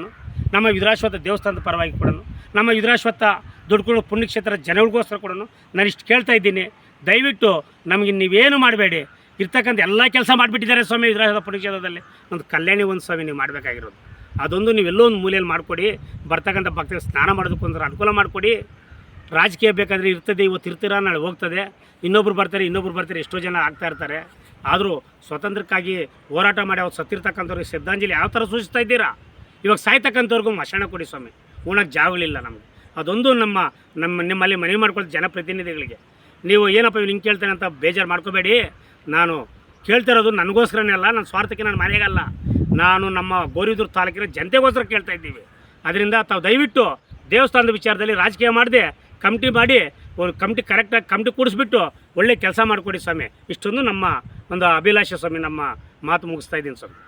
ನಮ್ಮ ವಿಧುರಾಶ್ವತ್ಥ ದೇವಸ್ಥಾನದ ಪರವಾಗಿ ಕೂಡ, ನಮ್ಮ ವಿಧುರಾಶ್ವತ್ಥ ದುಡ್ಕೊಂಡು ಪುಣ್ಯಕ್ಷೇತ್ರ ಜನಗಳಿಗೋಸ್ಕರ ಕೂಡ ನಾನು ಇಷ್ಟು ಕೇಳ್ತಾ ಇದ್ದೀನಿ. ದಯವಿಟ್ಟು ನಮಗೆ ನೀವೇನು ಮಾಡಬೇಡಿ. ಇರ್ತಕ್ಕಂಥ ಎಲ್ಲ ಕೆಲಸ ಮಾಡಿಬಿಟ್ಟಿದ್ದಾರೆ ಸ್ವಾಮಿ ವಿಧುರಾಶ್ವತ್ಥ ಪುಣ್ಯಕ್ಷೇತ್ರದಲ್ಲಿ. ಒಂದು ಕಲ್ಯಾಣಿ ಒಂದು ಸ್ವಾಮಿ ನೀವು ಮಾಡಬೇಕಾಗಿರೋದು ಅದೊಂದು ನೀವೆಲ್ಲೋ ಒಂದು ಮೂಲೆಯಲ್ಲಿ ಮಾಡಿಕೊಡಿ. ಬರ್ತಕ್ಕಂಥ ಭಕ್ತರಿಗೆ ಸ್ನಾನ ಮಾಡೋದಕ್ಕೊಂದ್ರೆ ಅನುಕೂಲ ಮಾಡಿಕೊಡಿ. ರಾಜಕೀಯ ಬೇಕಾದರೆ ಇರ್ತದೆ, ಇವತ್ತು ಇರ್ತೀರ, ನಾಳೆ ಹೋಗ್ತದೆ. ಇನ್ನೊಬ್ರು ಬರ್ತಾರೆ ಎಷ್ಟೋ ಜನ ಆಗ್ತಾ ಇರ್ತಾರೆ. ಆದರೂ ಸ್ವತಂತ್ರಕ್ಕಾಗಿ ಹೋರಾಟ ಮಾಡಿ ಅವ್ರು ಸತ್ತಿರ್ತಕ್ಕಂಥವ್ರಿಗೆ ಶ್ರದ್ಧಾಂಜಲಿ ಯಾವ ಥರ ಸೂಚಿಸ್ತಾ ಇದ್ದೀರಾ? ಇವಾಗ ಸಾಯ್ತಕ್ಕಂಥವ್ರಿಗೂ ಮಶಾಣ ಕೊಡಿ ಸ್ವಾಮಿ. ಉಣಕ್ಕೆ ಜಾಗಗಳಿಲ್ಲ ನಮಗೆ. ಅದೊಂದು ನಿಮ್ಮಲ್ಲಿ ಮನವಿ ಮಾಡ್ಕೊಳ್ಳೋ ಜನಪ್ರತಿನಿಧಿಗಳಿಗೆ. ನೀವು ಏನಪ್ಪ ಇವ್ನು ಹಿಂಗೆ ಕೇಳ್ತೇನೆ ಅಂತ ಬೇಜಾರು ಮಾಡ್ಕೋಬೇಡಿ. ನಾನು ಕೇಳ್ತಿರೋದು ನನಗೋಸ್ಕರನೇ ಅಲ್ಲ, ನನ್ನ ಸ್ವಾರ್ಥಕ್ಕೆ ನಾನು ಮನೆಗಲ್ಲ. ನಾನು ನಮ್ಮ ಗೌರಿಬಿದೂರು ತಾಲೂಕಿನ ಜನತೆಗೋಸ್ಕರ ಕೇಳ್ತಾ ಇದ್ದೀವಿ. ಅದರಿಂದ ತಾವು ದಯವಿಟ್ಟು ದೇವಸ್ಥಾನದ ವಿಚಾರದಲ್ಲಿ ರಾಜಕೀಯ ಮಾಡದೆ ಕಮಿಟಿ ಮಾಡಿ ಒಂದು ಕಮಿಟಿ ಕರೆಕ್ಟಾಗಿ ಕಮಿಟಿ ಕೂಡಿಸ್ಬಿಟ್ಟು ಒಳ್ಳೆ ಕೆಲಸ ಮಾಡಿಕೊಡಿ ಸ್ವಾಮಿ. ಇಷ್ಟೊಂದು ನಮ್ಮ ಒಂದು ಅಭಿಲಾಷೆ ಸ್ವಾಮಿ. ನಮ್ಮ ಮಾತು ಮುಗಿಸ್ತಾ ಇದ್ದೀನಿ ಸ್ವಾಮಿ.